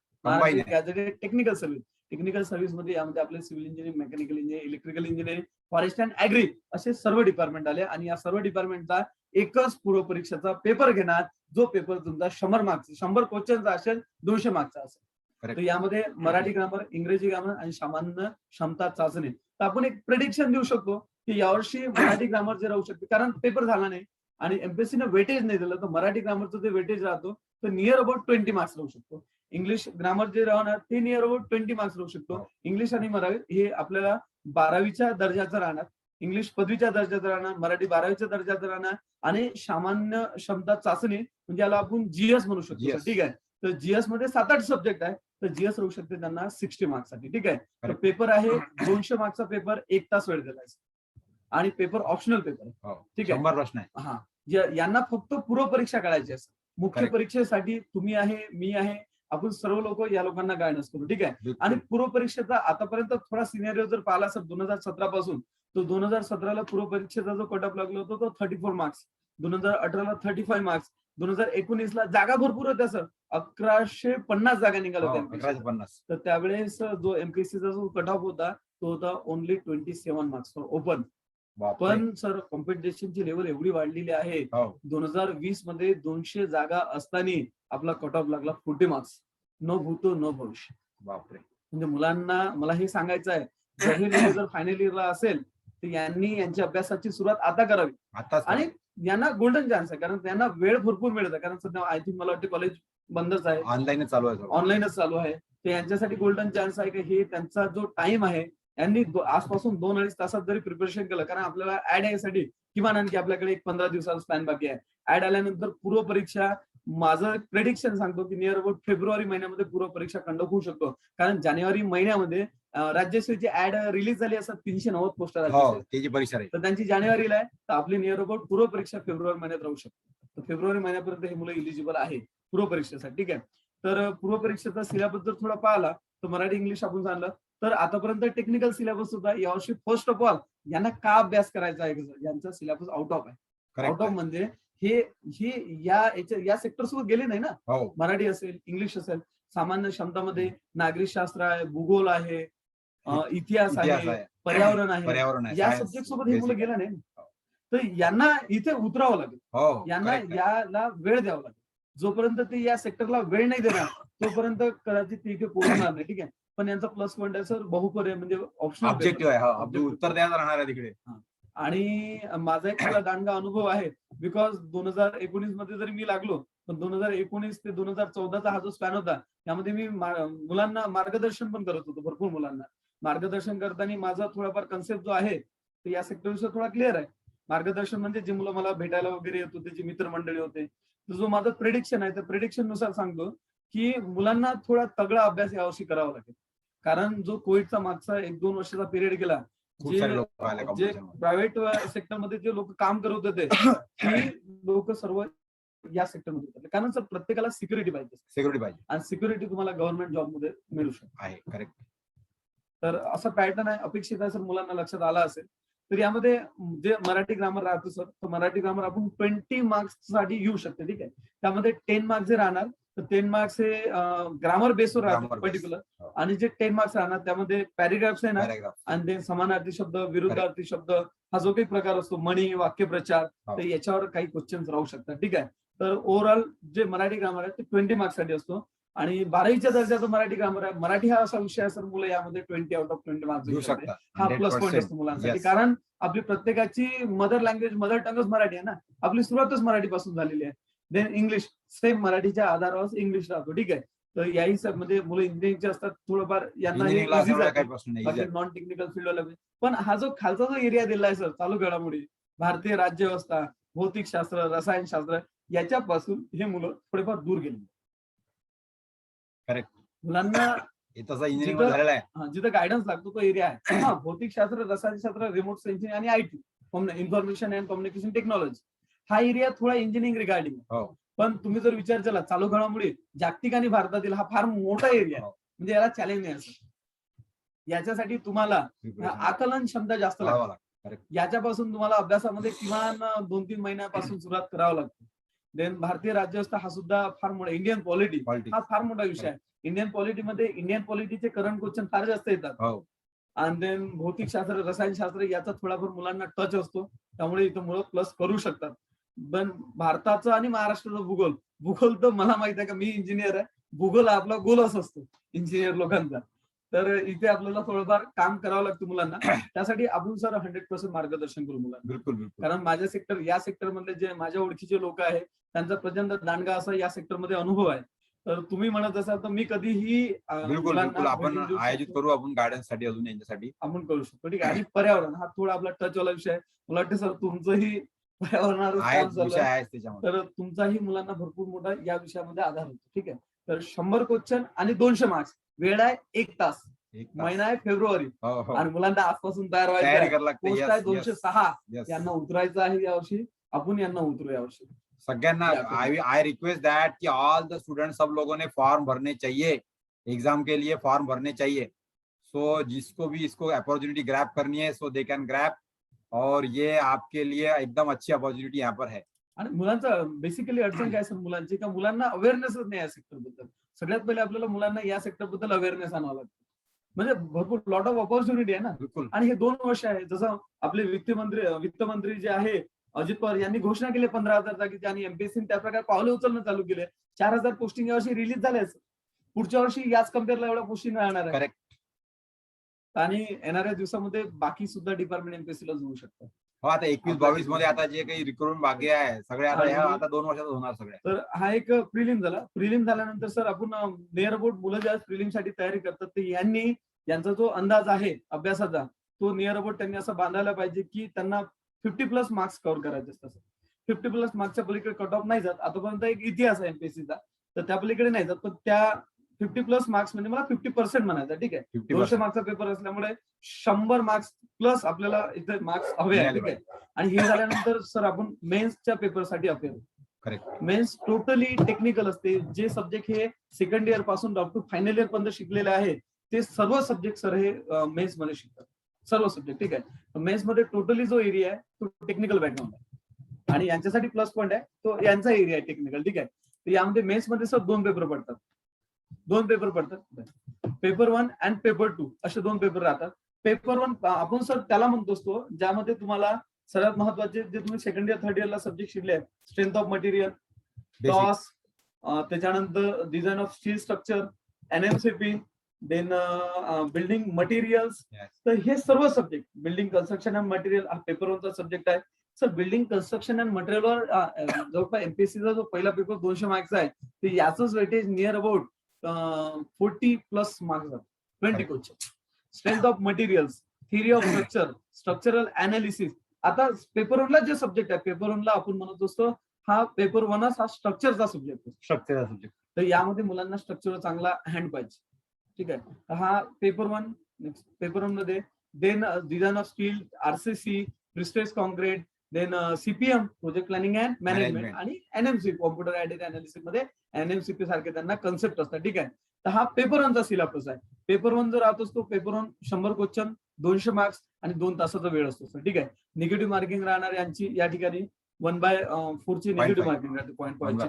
[SPEAKER 3] Technical service. टेक्निकल सर्व्हिस मध्ये यामध्ये आपले civil engineering, mechanical engineering, electrical engineering, forest and agri असे सर्व डिपार्टमेंट आले आणि या सर्व डिपार्टमेंटचा एकच पूर्व परीक्षेचा पेपर घेणार जो पेपर तुमचा 100 मार्क्स 100 क्वेश्चनचा असेल 200 मार्क्सचा असेल. तर यामध्ये मराठी ग्रामर, इंग्रजी ग्रामर आणि सामान्य क्षमता चाचणी. तर आपण एक प्रेडिक्शन देऊ शकतो की यावर्षी मराठी ग्रामर जे राहू शकते कारण पेपर झाला नाही आणि एमपीएससीने वेटेज नाही दिलं तर मराठी ग्रामरचं जे वेटेज राहतो तर नियर अबाउट 20 मार्क्स राहू शकतो. इंग्लिश ग्रामर जे राहणार ते नियर अबाउट 20 मार्क्स राहू शकतो. इंग्लिश आणि मराठी हे आपल्याला 12वीच्या दर्जाचं राहणार. इंग्लिश पदवीच्या दर्जाचं राहणार, मराठी 12वीच्या दर्जाचं राहणार आणि सामान्य क्षमता चाचणी म्हणजे याला आपण जीएस म्हणू शकतो
[SPEAKER 1] GS.
[SPEAKER 3] ठीक आहे. तर जीएस मध्ये 7-8 सब्जेक्ट आहे, तर जीएस राहू शकते त्यांना 60 मार्क्ससाठी ठीक आहे. तर
[SPEAKER 1] Correct.
[SPEAKER 3] पेपर आहे 200 मार्क्सचा पेपर, 1 तास वेळ दिलाय आणि पेपर ऑप्शनल पेपर आहे
[SPEAKER 1] हो.
[SPEAKER 3] ठीक आहे.
[SPEAKER 1] 100 प्रश्न आहे.
[SPEAKER 3] हा यांना फक्त पूर्व परीक्षा काढायची असते. मुख्य
[SPEAKER 1] Correct.
[SPEAKER 3] परीक्षेसाठी तुम्ही आहे, मी आहे, आपण सर्व लोक या लोकांना गायडन्स करू ठीक आहे.
[SPEAKER 1] बिलकुल.
[SPEAKER 3] आणि पूर्व परीक्षेचा आतापर्यंत थोडा सिनेरिओ जर पाहिला सर 2017 पासून, तो 2017ला पूर्व परीक्षेचा जो कट ऑफ लागला होता तो 34 मार्क्स, 2018ला 35 मार्क्स, 2019ला जागा भरपूर होत्या सर, 1150 जागा निघाल्या
[SPEAKER 1] हो,
[SPEAKER 3] होत्या.
[SPEAKER 1] 1150.
[SPEAKER 3] तर त्यावेळेस जो एमपीएससीचा जो कट ऑफ होता तो होता ओनली 27 मार्क्स फॉर ओपन.
[SPEAKER 1] बापरे.
[SPEAKER 3] पण सर कॉम्पिटिशनची लेवल एवढी वाढलेली आहे,
[SPEAKER 1] हो.
[SPEAKER 3] 2020 मध्ये 200 जागा असताना आपला कट ऑफ लागला 40 मार्क्स. न भूतो न भविष्य.
[SPEAKER 1] बापरे.
[SPEAKER 3] म्हणजे मुलांना मला हे सांगायचं आहे, जाहीर इयर जर फायनल इयरला असेल तर यांनी यांच्या अभ्यासाची सुरुवात आता करावी
[SPEAKER 1] आताच
[SPEAKER 3] आणि यांना गोल्डन चान्स आहे, कारण त्यांना वेळ भरपूर मिळत आहे. कारण सध्या आय थिंक मला वाटते कॉलेज बंदच आहे,
[SPEAKER 1] ऑनलाईनच चालू आहे सगळं.
[SPEAKER 3] ऑनलाईनच चालू आहे. तर यांच्यासाठी गोल्डन चान्स आहे की हे त्यांचा जो टाइम आहे यांनी आजपासून 2-2.5 तासात जरी प्रिपरेशन केलं, कारण आपल्याला ऍड यासाठी किमान आणखी आपल्याकडे एक 15 दिवसाचा प्लॅन बाकी आहे. ऍड आल्यानंतर पूर्व परीक्षा, माझं प्रेडिक्शन सांगतो की नियर अबाउट फेब्रुवारी महिन्यामध्ये पूर्व परीक्षा कंडक्ट होऊ शकतो, कारण जानेवारी महिन्यामध्ये राज्यसेवेची ऍड रिलीज झाली असतात 390 पोस्ट
[SPEAKER 1] हो,
[SPEAKER 3] राज्यसेवेत.
[SPEAKER 1] त्याची परीक्षा आहे.
[SPEAKER 3] तर त्यांची जानेवारीला आहे, तर आपली नियर अबाउट पूर्व परीक्षा फेब्रुवारी महिन्यात राहू शकते. तर फेब्रुवारी महिन्यापर्यंत हे मुलं इलिजिबल आहे पूर्व परीक्षेसाठी ठीक आहे. तर पूर्व परीक्षेचा सिलेबस जर थोडा पाहिला तर मराठी इंग्लिश आपण सांगलं, तर आतापर्यंत टेक्निकल सिलेबस होता. यावर्षी फर्स्ट ऑफ ऑल यांना का अभ्यास करायचा आहे, यांचा सिलेबस आउट ऑफ आहे.
[SPEAKER 1] Correct.
[SPEAKER 3] आउट ऑफ म्हणजे हे या सेक्टर सोबत गेले नाही ना.
[SPEAKER 1] हो.
[SPEAKER 3] मराठी असेल, इंग्लिश असेल, सामान्य क्षमतामध्ये नागरिक शास्त्र आहे, भूगोल आहे, इतिहास आहे, पर्यावरण आहे,
[SPEAKER 1] पर्यावरण आहे,
[SPEAKER 3] या
[SPEAKER 1] science,
[SPEAKER 3] सब्जेक्ट सोबत हे मुलं
[SPEAKER 1] basic.
[SPEAKER 3] गेलं नाही. तर यांना इथे उतरावं लागेल,
[SPEAKER 1] हो.
[SPEAKER 3] यांना
[SPEAKER 1] correct, correct.
[SPEAKER 3] याला वेळ द्यावा लागेल. जोपर्यंत ते या सेक्टरला वेळ नाही देणार तोपर्यंत कदाचित ते इथे पोहोचणार नाही ठीक आहे. पण यांचा प्लस पॉईंट आहे सर, बहुपर्याय म्हणजे ऑप्शनल
[SPEAKER 1] ऑब्जेक्टिव्ह आहे. हा, अगदी उत्तर द्यायला राहणार आहे तिकडे.
[SPEAKER 3] आणि माझा एक थोडा दांडगा अनुभव आहे, बिकॉज 2019 मध्ये जरी मी लागलो, पण 2019 ते 2014चा हा जो स्पॅन होता त्यामध्ये मी मुलांना मार्गदर्शन पण करत होतो. भरपूर मुलांना मार्गदर्शन करताना माझा थोडाफार कन्सेप्ट जो आहे तो या सेक्टरविषयी थोडा क्लिअर आहे. मार्गदर्शन म्हणजे जे मुलं मला भेटायला वगैरे येत होते, जे मित्रमंडळी होते, तर जो माझं प्रेडिक्शन आहे त्या प्रेडिक्शन नुसार सांगतो की मुलांना थोडा तगडा अभ्यास यावर्षी करावा लागेल. कारण जो कोविडचा मागचा 1-2 वर्षाचा पिरियड गेला,
[SPEAKER 1] खूप सारे लोक आले
[SPEAKER 3] जे
[SPEAKER 1] competition मध्ये.
[SPEAKER 3] प्रायव्हेट सेक्टरमध्ये जे लोक काम करत होते ती लोक सर्व या सेक्टरमध्ये होते. कारण सर प्रत्येकाला सिक्युरिटी पाहिजे
[SPEAKER 1] सिक्युरिटी पाहिजे
[SPEAKER 3] आणि सिक्युरिटी तुम्हाला गव्हर्नमेंट जॉबमध्ये मिळू शकते.
[SPEAKER 1] आहे. करेक्ट.
[SPEAKER 3] तर असा पॅटर्न आहे, अपेक्षित आहे सर, मुलांना लक्षात आला असेल. तर यामध्ये जे मराठी ग्रामर राहतो सर, तर मराठी ग्रामर आपण 20 मार्क्स साठी घेऊ शकते ठीक आहे. त्यामध्ये 10 मार्क्स जे राहणार तर 10 मार्क्स हे ग्रामर बेसवर राहतात
[SPEAKER 1] Grammar base.
[SPEAKER 3] पर्टिक्युलर,
[SPEAKER 1] हो.
[SPEAKER 3] आणि जे 10 मार्क्स राहणार त्यामध्ये पॅरेग्राफ्स आहे ना,
[SPEAKER 1] Paragraph.
[SPEAKER 3] आणि ते समानार्थी शब्द, विरुद्धार्थी शब्द, हा जो काही प्रकार असतो, म्हणी, वाक्यप्रचार,
[SPEAKER 1] हो.
[SPEAKER 3] तर याच्यावर काही क्वेश्चन्स राहू शकतात ठीक आहे. तर ओव्हरऑल जे मराठी ग्रामर आहे ते 20 मार्क्स साठी असतो. आणि 12वीच्या दर्जाचा मराठी ग्रामर आहे. मराठी हा असा विषय आहे सर, मुलं यामध्ये 20 आउट ऑफ 20 मार्क्स
[SPEAKER 1] घेऊ
[SPEAKER 3] घेऊ शकते.
[SPEAKER 1] शकता.
[SPEAKER 3] हा प्लस पॉईंट
[SPEAKER 1] 100%.
[SPEAKER 3] असतो मुलांसाठी,
[SPEAKER 1] Yes.
[SPEAKER 3] कारण आपली प्रत्येकाची मदर लँग्वेज, मदर टंगच मराठी आहे ना. आपली सुरुवातच मराठीपासून झालेली आहे. देन इंग्लिश, सेम मराठीच्या आधारावर इंग्लिश राहतो ठीक आहे. तर याही म्हणजे मुलं इंजिनिअरिंगचे असतात, थोडंफार यांना हे
[SPEAKER 1] Engineering ला
[SPEAKER 3] easy
[SPEAKER 1] असल्यामुळे
[SPEAKER 3] जातं.
[SPEAKER 1] काही प्रश्न नाही.
[SPEAKER 3] बाकी
[SPEAKER 1] easy आहे.
[SPEAKER 3] नॉन टेक्निकल फील्डवाला, पण हा जो खालचा जो एरिया दिला आहे सर, चालू घडामोडी, भारतीय राज्यव्यवस्था, भौतिकशास्त्र, रसायनशास्त्र, याच्यापासून हे मुलं थोडेफार दूर गेले.
[SPEAKER 1] करेक्ट.
[SPEAKER 3] मुलांना
[SPEAKER 1] हे तसं इंजिनिअरिंग
[SPEAKER 3] जिथं-
[SPEAKER 1] झालेलं आहे.
[SPEAKER 3] जिथं गायडन्स लागतो तो एरिया आहे. हा, भौतिकशास्त्र, रसायनशास्त्र, रिमोट सेन्सिंग आणि IT, information and communication technology, हा एरिया थोडा इंजिनिअरिंग रिगार्डिंग.
[SPEAKER 1] हो.
[SPEAKER 3] पण तुम्ही जर विचार केला चालू घडामोडी जागतिक आणि भारतातील, हा फार मोठा एरिया आहे.
[SPEAKER 1] हो.
[SPEAKER 3] म्हणजे याला चॅलेंज नाही असं. याच्यासाठी तुम्हाला
[SPEAKER 1] Preparation
[SPEAKER 3] आकलन क्षमता जास्त लागते.
[SPEAKER 1] करावं लागतं.
[SPEAKER 3] याच्यापासून तुम्हाला अभ्यासामध्ये किमान 2-3 महिन्यापासून सुरुवात करावं लागते. देन भारतीय राज्यव्यवस्था हा सुद्धा फार मोठा, इंडियन पॉलिटी
[SPEAKER 1] Politics.
[SPEAKER 3] हा फार मोठा विषय आहे. इंडियन पॉलिटीमध्ये इंडियन पॉलिटीचे करंट क्वेश्चन फार जास्त येतात.
[SPEAKER 1] हो.
[SPEAKER 3] आणि देन भौतिकशास्त्र, रसायनशास्त्र याचा थोडाफार मुलांना टच असतो, त्यामुळे इथं मुलं प्लस करू शकतात. पण भारताचं आणि महाराष्ट्राचं भूगोल, भूगोल तर मला माहित आहे का, मी इंजिनियर आहे, भूगोल हा आपला गोलच असतो इंजिनियर लोकांचा. तर इथे आपल्याला थोडंफार काम करावं लागतं मुलांना. त्यासाठी आपण सर 100% मार्गदर्शन करू मुलांना.
[SPEAKER 1] बिलकुल बिलकुल.
[SPEAKER 3] कारण या सेक्टर मधले जे माझ्या ओळखीचे लोक आहेत त्यांचा प्रचंड दांडगा असा या सेक्टरमध्ये अनुभव आहे. तर तुम्ही म्हणत असाल तर मी कधीही
[SPEAKER 1] बिलकुल
[SPEAKER 3] मुलांना
[SPEAKER 1] बिलकुल आपण
[SPEAKER 3] भेटून देऊ
[SPEAKER 1] आयोजित
[SPEAKER 3] शकतो.
[SPEAKER 1] करू आपण गार्डन साठी अजून यांच्यासाठी.
[SPEAKER 3] आपण करू शकतो. ठीक आहे. आणि पर्यावरण हा थोडा आपला टच वाला विषय आहे. मला वाटतं सर तुमचंही पर्यावरणावरच काम
[SPEAKER 1] आहेच
[SPEAKER 3] चालू
[SPEAKER 1] विषय
[SPEAKER 3] आहे.
[SPEAKER 1] आहेच त्याच्यामध्ये.
[SPEAKER 3] तर तुमचाही मुलांना भरपूर मोठा या विषयामध्ये आधार होतो. ठीक आहे. तर 100 क्वेश्चन आणि 200 मार्क्स. वेळ आहे 1 तास.
[SPEAKER 1] एक
[SPEAKER 3] महिना
[SPEAKER 1] तास.
[SPEAKER 3] आहे फेब्रुवारी
[SPEAKER 1] हो हो
[SPEAKER 3] आणि मुलांना आजपासून तयार व्हायचं
[SPEAKER 1] तयारी
[SPEAKER 3] आहे.
[SPEAKER 1] करायला लागते.
[SPEAKER 3] पोस्ट
[SPEAKER 1] यस
[SPEAKER 3] आहे
[SPEAKER 1] यस
[SPEAKER 3] 206
[SPEAKER 1] यस.
[SPEAKER 3] यांना उतरायचं आहे यावर्षी. आपण यांना उतरू यावर्षी.
[SPEAKER 1] सगळ्यांना
[SPEAKER 3] या करून.
[SPEAKER 1] आई रिक्वेस्ट दैट कि ऑल द स्टूडेंट्स सब लोगों ने फॉर्म भरने चाहिए, एग्जाम के लिए फॉर्म भरने चाहिए. सो जिसको भी इसको अपॉर्चुनिटी ग्रैब करनी है सो दे कैन ग्रैब, और ये आपके लिए एकदम अच्छी अपॉर्चुनिटी यहाँ पर है.
[SPEAKER 3] आणि मुलांचं बेसिकली अडचण काय असेल मुलांची, का मुलांना अवेअरनेसच नाही या सेक्टर बद्दल. सगळ्यात पहिले आपल्याला मुलांना या सेक्टर बद्दल अवेअरनेस आणावं लागतं. म्हणजे भरपूर लॉट ऑफ ऑपॉर्च्युनिटी आहे ना.
[SPEAKER 1] बिल्कुल.
[SPEAKER 3] आणि हे 2 वर्ष आहे. जसं आपले वित्तमंत्री जे आहे अजित पवार यांनी घोषणा केली 15,000 जागेची आणि एमपीएससी त्या प्रकारे पावले उचलणं चालू केले. 4,000 पोस्टिंग यावर्षी रिलीज झाल्याच. पुढच्या वर्षी याच कम्पेअरला एवढ्या पोस्टिंग राहणार आहे.
[SPEAKER 1] करेक्ट.
[SPEAKER 3] आणि येणाऱ्या दिवसामध्ये बाकी सुद्धा डिपार्टमेंट एमपीएससीला जोडू शकतात.
[SPEAKER 1] हो आता 21-22 मध्ये आता जे काही रिक्रुटमेंट बाकी आहे सगळे आता ह्या
[SPEAKER 3] आणि-
[SPEAKER 1] आता 2 वर्षात होणार सगळे.
[SPEAKER 3] तर हा एक प्रिलिम झाला. प्रिलिम झाल्यानंतर सर आपण नियर अबाउट मुलं ज्या प्रिलिम साठी तयारी करतात ते यांचा जो अंदाज आहे अभ्यासाचा तो नियर अबाउट त्यांनी असं बांधायला पाहिजे की त्यांना 50+ मार्क्स कव्हर करायचे असतात. 50+ मार्क्सच्या पलीकडे कट ऑफ नाही जात. आतापर्यंत एक इतिहास आहे एमपीएससीचा, तर त्या पलीकडे नाही जात. पण त्या 50+ मार्क्स म्हणजे मला 50% म्हणायचं. ठीक आहे. 200
[SPEAKER 1] 50%.
[SPEAKER 3] मार्क्सचा पेपर असल्यामुळे 100 मार्क्स प्लस आपल्याला इथे मार्क्स हवे आहे. ठीक आहे. आणि हे झाल्यानंतर सर आपण मेन्सच्या पेपरसाठी अपेअर होतो.
[SPEAKER 1] करेक्ट.
[SPEAKER 3] मेन्स टोटली टेक्निकल असते. जे सब्जेक्ट हे सेकंड इयर पासून अप टू फायनल इयर पर्यंत शिकलेले आहेत ते सर्व सब्जेक्ट सर हे मेन्स मध्ये शिकतात. सर्व सब्जेक्ट. ठीक आहे. मेन्स मध्ये टोटली जो एरिया आहे तो टेक्निकल बॅकग्राऊंड आहे आणि यांच्यासाठी प्लस पॉईंट आहे तो यांचा एरिया आहे टेक्निकल. ठीक आहे. तर यामध्ये मेन्स मध्ये सर 2 पेपर पडतात. 2 पेपर पडतात. पेपर 1 आणि पेपर 2 असे 2 पेपर राहतात. पेपर 1 आपण सर त्याला म्हणतो असतो ज्यामध्ये तुम्हाला सर्वात महत्वाचे जे तुम्ही सेकंड इयर थर्ड इयरला सब्जेक्ट शिकले आहेत, स्ट्रेंथ ऑफ मटेरियल, टॉस, त्याच्यानंतर design of steel structure, NMCP, then building materials. तर हे सर्व subject building construction and material हा पेपर 1चा सब्जेक्ट आहे. सर बिल्डिंग कन्स्ट्रक्शन अँड मटेरियलवर जवळपास एमपीएससीचा जो पहिला पेपर 200 मार्क्सचा आहे ते याचंच वेटेज नियर अबाउट 40+ मार्क्स आहे. 20 question. Strength of materials, theory of structure, structural analysis. आता पेपर 1ला जे सब्जेक्ट आहे पेपर 1ला आपण म्हणत असतो हा पेपर 1 हा स्ट्रक्चरचा सब्जेक्ट आहे.
[SPEAKER 1] स्ट्रक्चरचा सब्जेक्ट.
[SPEAKER 3] तर यामध्ये मुलांना स्ट्रक्चर चांगला हँड पाहिजे. ठीक आहे. हा पेपर 1. पेपर 1 मध्ये then design of steel, RCC, prestress concrete, then CPM project planning and management आणि एनएमसी कॉम्प्युटर एडेड अनालिसिस मध्ये एनएमसीपी सारखे त्यांना कन्सेप्ट असतात. ठीक आहे. तर हा पेपर 1चा सिलेबस आहे. पेपर 1 जो राहत असतो पेपर 1 100 क्वेश्चन 200 मार्क्स आणि 2 तासाचा वेळ असतो. ठीक आहे. निगेटिव्ह मार्किंग राहणार यांची या ठिकाणी 1/4 ची निगेटिव्ह मार्किंग राहते. पॉईंट.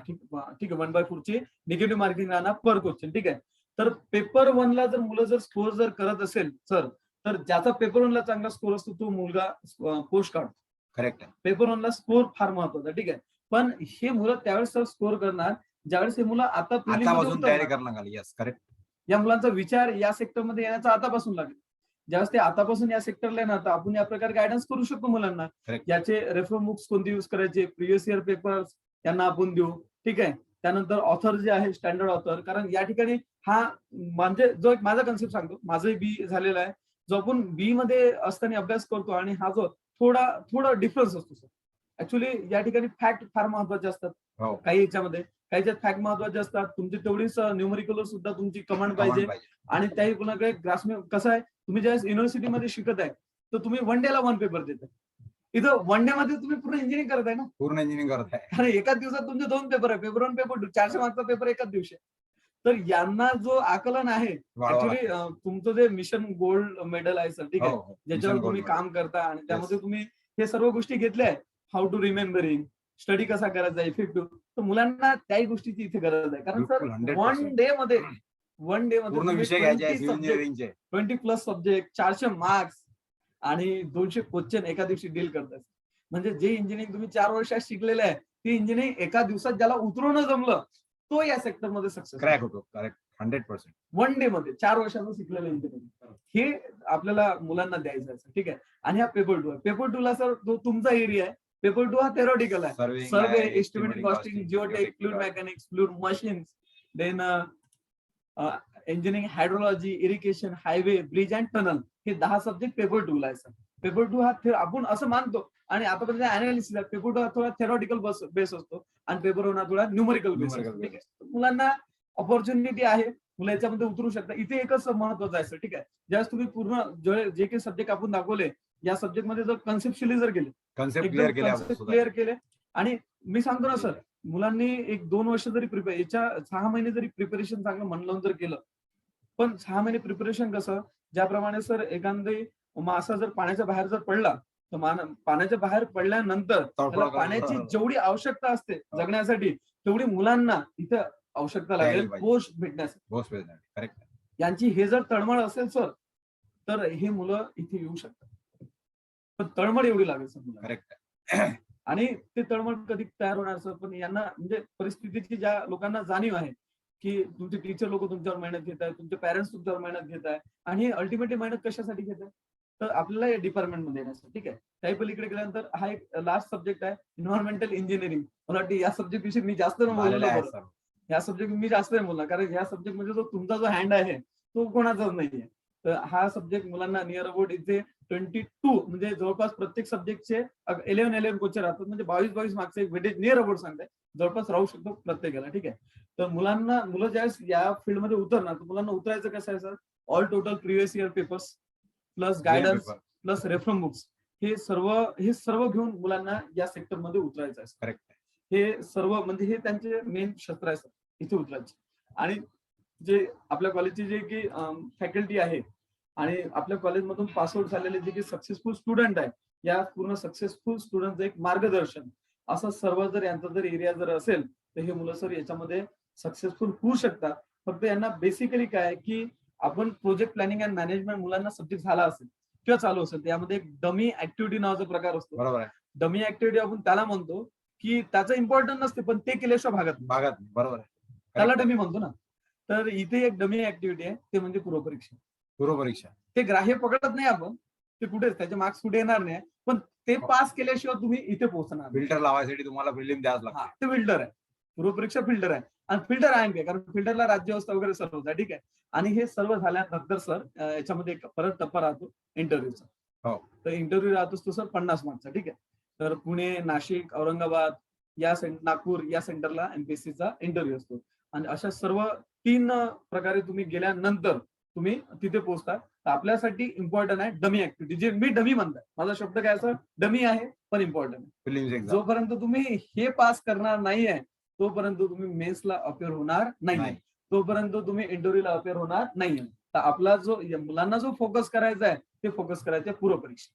[SPEAKER 3] ठीक आहे. 1/4 ची निगेटिव्ह मार्किंग राहणार पर क्वेश्चन. ठीक आहे. तर पेपर 1ला जर मुलं जर स्कोर जर करत असेल सर तर ज्याचा पेपर 1ला चांगला स्कोर असतो तो मुलगा पोस्ट काढतो.
[SPEAKER 1] करेक्ट.
[SPEAKER 3] पेपर 1ला स्कोर फार महत्वाचा. ठीक आहे. पण हे मुलं त्यावेळेस सर स्कोर करणार ज्यावेळेस हे मुलं
[SPEAKER 1] आतापासून तयारी करायला लागली. Yes correct.
[SPEAKER 3] या मुलांचा विचार या सेक्टरमध्ये येण्याचा आतापासून लागेल. ज्यावेळेस ते आतापासून या सेक्टरला येणार तर आपण या प्रकारे गायडन्स करू शकतो मुलांना. याचे रेफर बुक्स कोणते युज करायचे, प्रिव्हियस इयर पेपर्स यांना आपण देऊ. ठीक आहे. त्यानंतर ऑथर जे आहे स्टँडर्ड ऑथर, कारण या ठिकाणी हा म्हणजे जो एक माझा कन्सेप्ट सांगतो, माझंही बी झालेला आहे. जो आपण बी मध्ये असताना अभ्यास करतो आणि हा जो थोडा डिफरन्स असतो सर. ऍक्च्युली या ठिकाणी फॅक्ट फार महत्वाचे असतात. काही याच्यामध्ये काहीच्यात फॅक्ट महत्वाचे असतात. तुमची तेवढीच न्यूमरिकल सुद्धा तुमची कमांड पाहिजे आणि त्याही पुन्हा काही ग्रास्प कसं आहे तुम्ही ज्यावेळेस युनिव्हर्सिटीमध्ये शिकत आहे तर तुम्ही 1 डेला 1 पेपर देताय. इथं 1 डे मध्ये तुम्ही पूर्ण इंजिनिअरिंग करत आहे ना.
[SPEAKER 1] पूर्ण इंजिनिअरिंग करत आहे.
[SPEAKER 3] कारण एकाच दिवसात तुमचे 2 पेपर आहे. पेपर 1 पेपर 2 400 मार्क्सचा पेपर एकाच दिवशी. तर यांना जो आकलन आहे ऍक्च्युली तुमचं जे मिशन गोल्ड मेडल आहे सर. ठीक आहे. ज्याच्यावर तुम्ही काम करता आणि त्यामध्ये तुम्ही हे सर्व गोष्टी घेतल्या आहेत. हाऊ टू रिमेंबरिंग, स्टडी कसा करायचा इफेक्टिव्ह. तर मुलांना त्याही गोष्टीची इथे गरज आहे. कारण सर 1 डे मध्ये
[SPEAKER 1] पूर्ण विषय घ्यायचे
[SPEAKER 3] 20+ सब्जेक्ट 400 मार्क्स आणि 200 क्वेश्चन एका दिवशी डील करतात. म्हणजे जे इंजिनिअरिंग तुम्ही 4 वर्षात शिकलेलं आहे ती इंजिनिअरिंग एका दिवसात ज्याला उतरवणं जमलं तो या सेक्टर मध्ये सक्सेस
[SPEAKER 1] क्रॅक होतो. करेक्ट. 100%.
[SPEAKER 3] 1 डे मध्ये 4 वर्षांचं शिकलेलं इंजिनिअरिंग हे आपल्याला मुलांना द्यायचं आहे. ठीक आहे. आणि हा पेपर 2 आहे. पेपर 2 ला सर जो तुमचा एरिया आहे पेपर 2 हा थेरॉटिकल आहे. Survey, estimating, costing, geotech, fluid mechanics, fluid machines then engineering, hydrology, irrigation, highway, bridge and tunnel, हे 10 सब्जेक्ट पेपर 2 ला आहे सर. पेपर 2 हा आपण असं मानतो आणि आतापर्यंत अनालिसिस आहे, पेपर 2 हा थोडा थेरॉटिकल बेस असतो आणि पेपर 1 हा थोडा न्यूमरिकल बेस असतो. ठीक आहे, मुलांना ऑपॉर्च्युनिटी आहे, मुलं याच्यामध्ये उतरू शकतात. इथे एकच महत्वाचं आहे सर, ठीक आहे, ज्यावेळेस तुम्ही पूर्ण जे काही सब्जेक्ट आपण दाखवले या सब्जेक्ट मध्ये जर कन्सेप्च्युअली जर गेले,
[SPEAKER 1] कन्सेप्ट
[SPEAKER 3] क्लिअर केले आणि मी सांगतो ना सर, मुलांनी 1-2 वर्ष जरी याच्या 6 महिने जरी प्रिपरेशन चांगलं मन लावून जर केलं, पण 6 महिने प्रिपरेशन कसं, ज्याप्रमाणे सर एखादे मासा जर पाण्याच्या बाहेर जर पडला तर पाण्याच्या बाहेर पडल्यानंतर त्याला पाण्याची जेवढी आवश्यकता असते जगण्यासाठी तेवढी मुलांना इथं आवश्यकता लागेल पोस्ट भेटण्यासाठी.
[SPEAKER 1] करेक्ट.
[SPEAKER 3] यांची हे जर तळमळ असेल सर तर हे मुलं इथे येऊ शकतात, पण तळमळ एवढी लागेल सर मुलं.
[SPEAKER 1] करेक्ट.
[SPEAKER 3] आणि ते तळमळ कधी तयार होणार सर, पण यांना म्हणजे परिस्थितीची ज्या लोकांना जाणीव आहे की तुमचे टीचर लोक तुमच्यावर मेहनत घेत आहेत, तुमचे पॅरेंट्स तुमच्यावर मेहनत घेत आहे आणि हे अल्टिमेटली मेहनत कशासाठी घेत आहे तर आपल्याला या डिपार्टमेंटमध्ये येण्यासाठी. ठीक आहे, त्याही पलीकडे गेल्यानंतर हा एक लास्ट सब्जेक्ट आहे एन्व्हायरमेंटल इंजिनिअरिंग. मला वाटतं या सब्जेक्ट विषयी मी जास्त बोललो, या सब्जेक्ट मी जास्त नाही बोलणार, कारण ह्या सब्जेक्ट मध्ये जो तुमचा जो हँड आहे तो कोणाचाच नाहीये. तर हा सब्जेक्ट मुलांना नियर अबाउट इथे 22 म्हणजे जवळपास प्रत्येक सब्जेक्टचे 11 क्वेश्चन राहतात, म्हणजे 22 मार्क्सचे एक वेटेज नियर अबाउट सांगताय जवळपास राहू शकतो प्रत्येकाला. ठीक आहे, तर मुलं ज्यावेळेस या फील्डमध्ये उतरणार तर मुलांना उतरायचं कसं आहे sir, all total previous year papers plus guidance plus reference books हे सर्व घेऊन मुलांना या सेक्टरमध्ये उतरायचं आहे.
[SPEAKER 1] करेक्ट.
[SPEAKER 3] हे सर्व म्हणजे हे त्यांचे मेन शस्त्र आहे सर इथे उतरायचे. आणि जे आपल्या कॉलेजची जे की फॅकल्टी आहे आणि आपल्या कॉलेजमधून पासआउट झालेले जे की सक्सेसफुल स्टुडंट आहे, या पूर्ण सक्सेसफुल स्टुडंटचं एक मार्गदर्शन असं सर्व जर यांचा जर एरिया जर असेल तर हे मुलं सर याच्यामध्ये सक्सेसफुल होऊ शकतात. फक्त यांना बेसिकली काय की आपण प्रोजेक्ट प्लॅनिंग अँड मॅनेजमेंट मुलांना सब्जेक्ट झाला असेल किंवा चालू असेल त्यामध्ये एक डमी ऍक्टिव्हिटी नावाचा प्रकार असतो.
[SPEAKER 1] बरोबर आहे.
[SPEAKER 3] डमी ऍक्टिव्हिटी आपण त्याला म्हणतो की त्याचं इम्पॉर्टंट नसते, पण ते केल्याशिवाय भागत.
[SPEAKER 1] बरोबर आहे,
[SPEAKER 3] त्याला डमी म्हणतो ना. तर इथे एक डमी ऍक्टिव्हिटी आहे, ते म्हणजे पूर्वपरीक्षा. ते ग्राह्य पकडत नाही आपण, ते कुठेच त्याचे मार्क्स कुठे येणार नाही, पण ते पास केल्याशिवाय तुम्ही इथे पोहोचणार.
[SPEAKER 1] फिल्टर लावायसाठी तुम्हाला प्रिलिम द्यावं लागतं.
[SPEAKER 3] ते फिल्टर आहे, पूर्वपरीक्षा फिल्टर आहे. आणि फिल्टर आहे काय, कारण फिल्टरला राज्यव्यवस्था वगैरे सर्व होतं. ठीक आहे, आणि हे सर्व झाल्यानंतर सर याच्यामध्ये एक परत टप्पा राहतो इंटरव्ह्यूचा.
[SPEAKER 1] हो,
[SPEAKER 3] तर इंटरव्ह्यू राहतो तो सर 50 मार्कचा. ठीक आहे, तर पुणे, नाशिक, औरंगाबाद नागपूर या सेंटरला एमपीएससीचा इंटरव्ह्यू असतो. आणि अशा सर्व 3 प्रकारे तुम्ही गेल्यानंतर तुम्ही तिथे पोहोचता. तर आपल्यासाठी इम्पॉर्टंट आहे डमी ऍक्टिव्हिटी, जे मी डमी म्हणताय, माझा शब्द काय असं डमी आहे पण इम्पॉर्टंट आहे. जोपर्यंत तुम्ही हे पास करणार नाहीये तोपर्यंत तुम्ही मेन्सला अपेअर होणार नाही, तोपर्यंत तुम्ही इंटरव्ह्यूला अपेअर होणार नाहीये. तर आपला जो मुलांना जो फोकस करायचा आहे ते फोकस करायचं पूर्वपरीक्षा.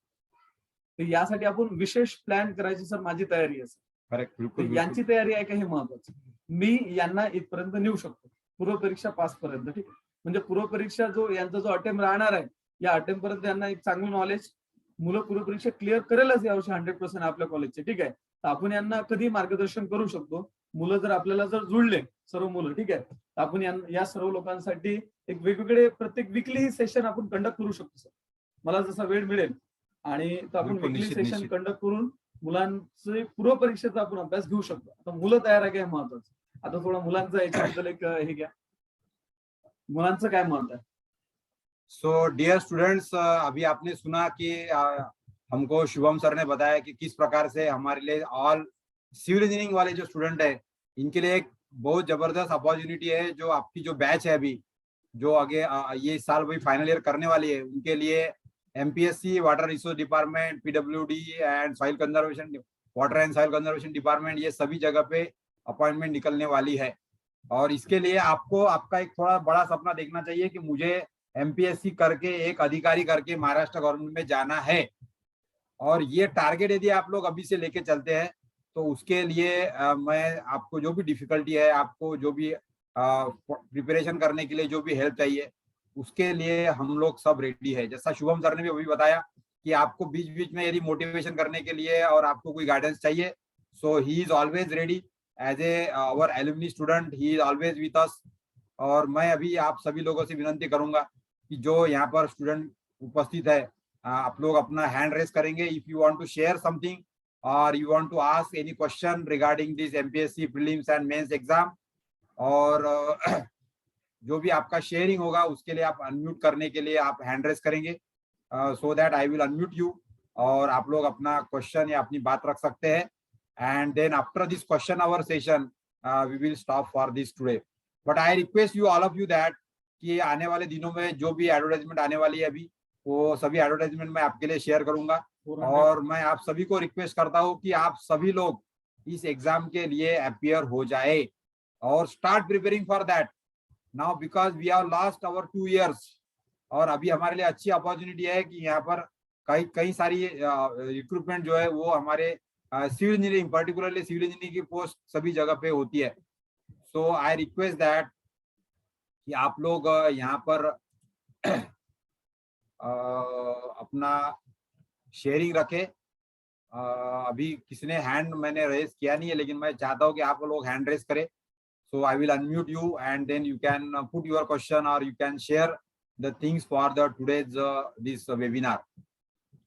[SPEAKER 3] तर यासाठी आपण विशेष प्लॅन करायची सर माझी तयारी आहे.
[SPEAKER 1] करेक्ट.
[SPEAKER 3] यांची तयारी आहे का हे महत्वाचं. मी यांना इथपर्यंत नेऊ शकतो पूर्वपरीक्षा पास पर्यंत. ठीक आहे, म्हणजे पूर्वपरीक्षा जो यांचा जो अटेम्प्ट राहणार आहे या अटेम्प्ट पर्यंत त्यांना एक चांगलं नॉलेज, मुलं पूर्वपरीक्षा क्लिअर करेलच यावर्षी 100% आपल्या कॉलेजचे. ठीक आहे, तर आपण यांना कधी मार्गदर्शन करू शकतो. मुलं जर आपल्याला जर जुळले सर्व मुलं, ठीक आहे, तर आपण या सर्व लोकांसाठी एक वेगवेगळे प्रत्येक वीकली सेशन आपण कंडक्ट करू शकतो सर. मला जसा वेळ मिळेल आणि तर आपण वीकली सेशन कंडक्ट करून मुलांचे पूर्वपरीक्षेचा आपण अभ्यास घेऊ शकतो. आता मुलं तयार आहे काय महत्वाचं. आता थोडा मुलांचा याच्याबद्दल एक हे घ्या, मुलांचं काय मत आहे.
[SPEAKER 1] सो डियर स्टूडेंट्स, अभी आपने सुना कि हमको शुभम सर ने बताया कि किस प्रकार से हमारे लिए ऑल सिविल इंजीनियरिंग वाले जो स्टूडेंट है इनके लिए एक बहुत जबरदस्त अपॉर्चुनिटी है. जो आपकी जो बैच है अभी जो आगे ये साल वही फाइनल ईयर करने वाली है, उनके लिए MPSC water resource department, PWD end soil conservation, water end soil conservation department, ये सभी जगह पे अपॉइंटमेंट निकलने वाली है. और इसके लिए आपको आपका एक थोड़ा बड़ा सपना देखना चाहिए कि मुझे एमपीएससी करके एक अधिकारी करके महाराष्ट्र गवर्नमेंट में जाना है. और ये टारगेट यदि आप लोग अभी से लेके चलते हैं तो उसके लिए मैं आपको जो भी डिफिकल्टी है, आपको जो भी प्रिपरेशन करने के लिए जो भी हेल्प चाहिए उसके लिए हम लोग सब रेडी है. जैसा शुभम सर ने भी अभी बताया कि आपको बीच बीच में यदि मोटिवेशन करने के लिए और आपको कोई गाइडेंस चाहिए, so he is always ready as a our alumni student, he is always with us. और मैं अभी आप सभी लोगों से विनंती करूंगा कि जो यहाँ पर स्टूडेंट उपस्थित है, आप लोग अपना हैंड रेस करेंगे if you want to share something or you want to ask any question regarding this MPSC prelims and mains exam. और जो भी आपका शेयरिंग होगा उसके लिए आप अनम्यूट करने के लिए आप हैंड रेस करेंगे, so that I will unmute you, और आप लोग अपना क्वेश्चन या अपनी बात रख सकते हैं. And then after this question hour session we will stop for this today. But I request you all of you that कि आने वाले दिनों में जो भी एडवर्टाइजमेंट आने वाली है अभी, वो सभी एडवर्टाइजमेंट मैं आपके लिए शेयर करूंगा. और मैं आप सभी को रिक्वेस्ट करता हूँ कि आप सभी लोग इस एग्जाम के लिए अपियर हो जाए और start preparing for that now, because we have lost our 2 years. और अभी हमारे लिए अच्छी अपॉर्चुनिटी है कि यहाँ पर कई सारी रिक्रूटमेंट जो है वो हमारे civil engineering, particularly civil engineering की पोस्ट सभी जगह पे होती है. सो आई रिक्वेस्ट दैट कि आप लोग यहाँ पर अपना शेयरिंग रखे. अभी किसने हैंड मैंने रेस किया नहीं है, लेकिन मैं चाहता हूँ कि आप लोग हैंड रेस करें. So I will unmute you and then you can put your question or you can share the things for the today's this webinar.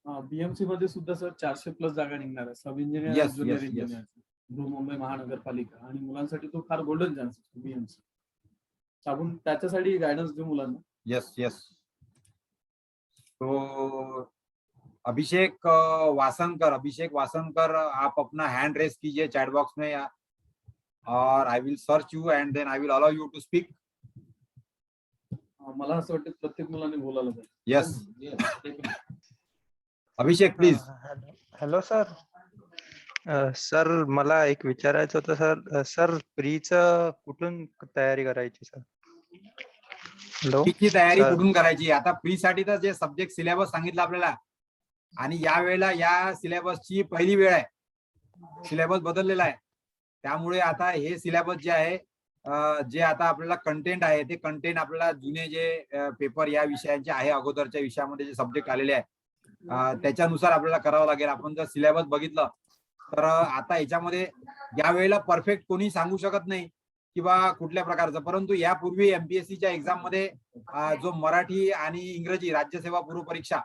[SPEAKER 3] BMC मध्ये सुद्धा सर 400 प्लस जागा निघणार आहे, sub engineer,
[SPEAKER 1] Yes,
[SPEAKER 3] junior
[SPEAKER 1] yes,
[SPEAKER 3] engineer, Mumbai महानगरपालिका, आणि मुलांसाठी तो फार गोल्डन चान्स असतो बीएमसी. आपण त्याच्यासाठी गायडन्स देऊ मुलांना.
[SPEAKER 1] Yes, yes. तो अभिषेक वासनकर आप अपना हैंड रेस कीजिए चैट बॉक्स में, या और I will search you and then I will allow you to speak.
[SPEAKER 3] मला असं वाटतं प्रत्येक मुलाने बोलायला पाहिजे.
[SPEAKER 1] Yes, Abhishek please.
[SPEAKER 4] Hello sir. Sir मला एक विचारायचं होतं सर. सर प्रीचं कुठून तयारी करायची सर? हॅलो.
[SPEAKER 1] प्रीची तयारी
[SPEAKER 4] सर.
[SPEAKER 1] कुठून करायची? आता प्री साठी तर जे सब्जेक्ट सिलेबस सांगितलं आपल्याला, आणि या वेळेला या सिलेबसची पहिली वेळ आहे. सिलेबस बदललेला आहे, त्यामुळे आता हे सिलेबस जे आहे, जे आता आपल्याला कंटेंट आहे ते कंटेंट आपल्याला जुने जे पेपर या विषयांचे आहे, अगोदरच्या विषयामध्ये जे सब्जेक्ट आलेले आहे त्याच्यानुसार आपल्याला करावं लागेल. आपण जर सिलेबस बघितलं तर आता याच्यामध्ये या वेळेला परफेक्ट कोणी सांगू शकत नाही किंवा कुठल्या प्रकारचं, परंतु यापूर्वी एमपीएससीच्या एक्झाम मध्ये जो मराठी आणि इंग्रजी राज्यसेवा पूर्व परीक्षा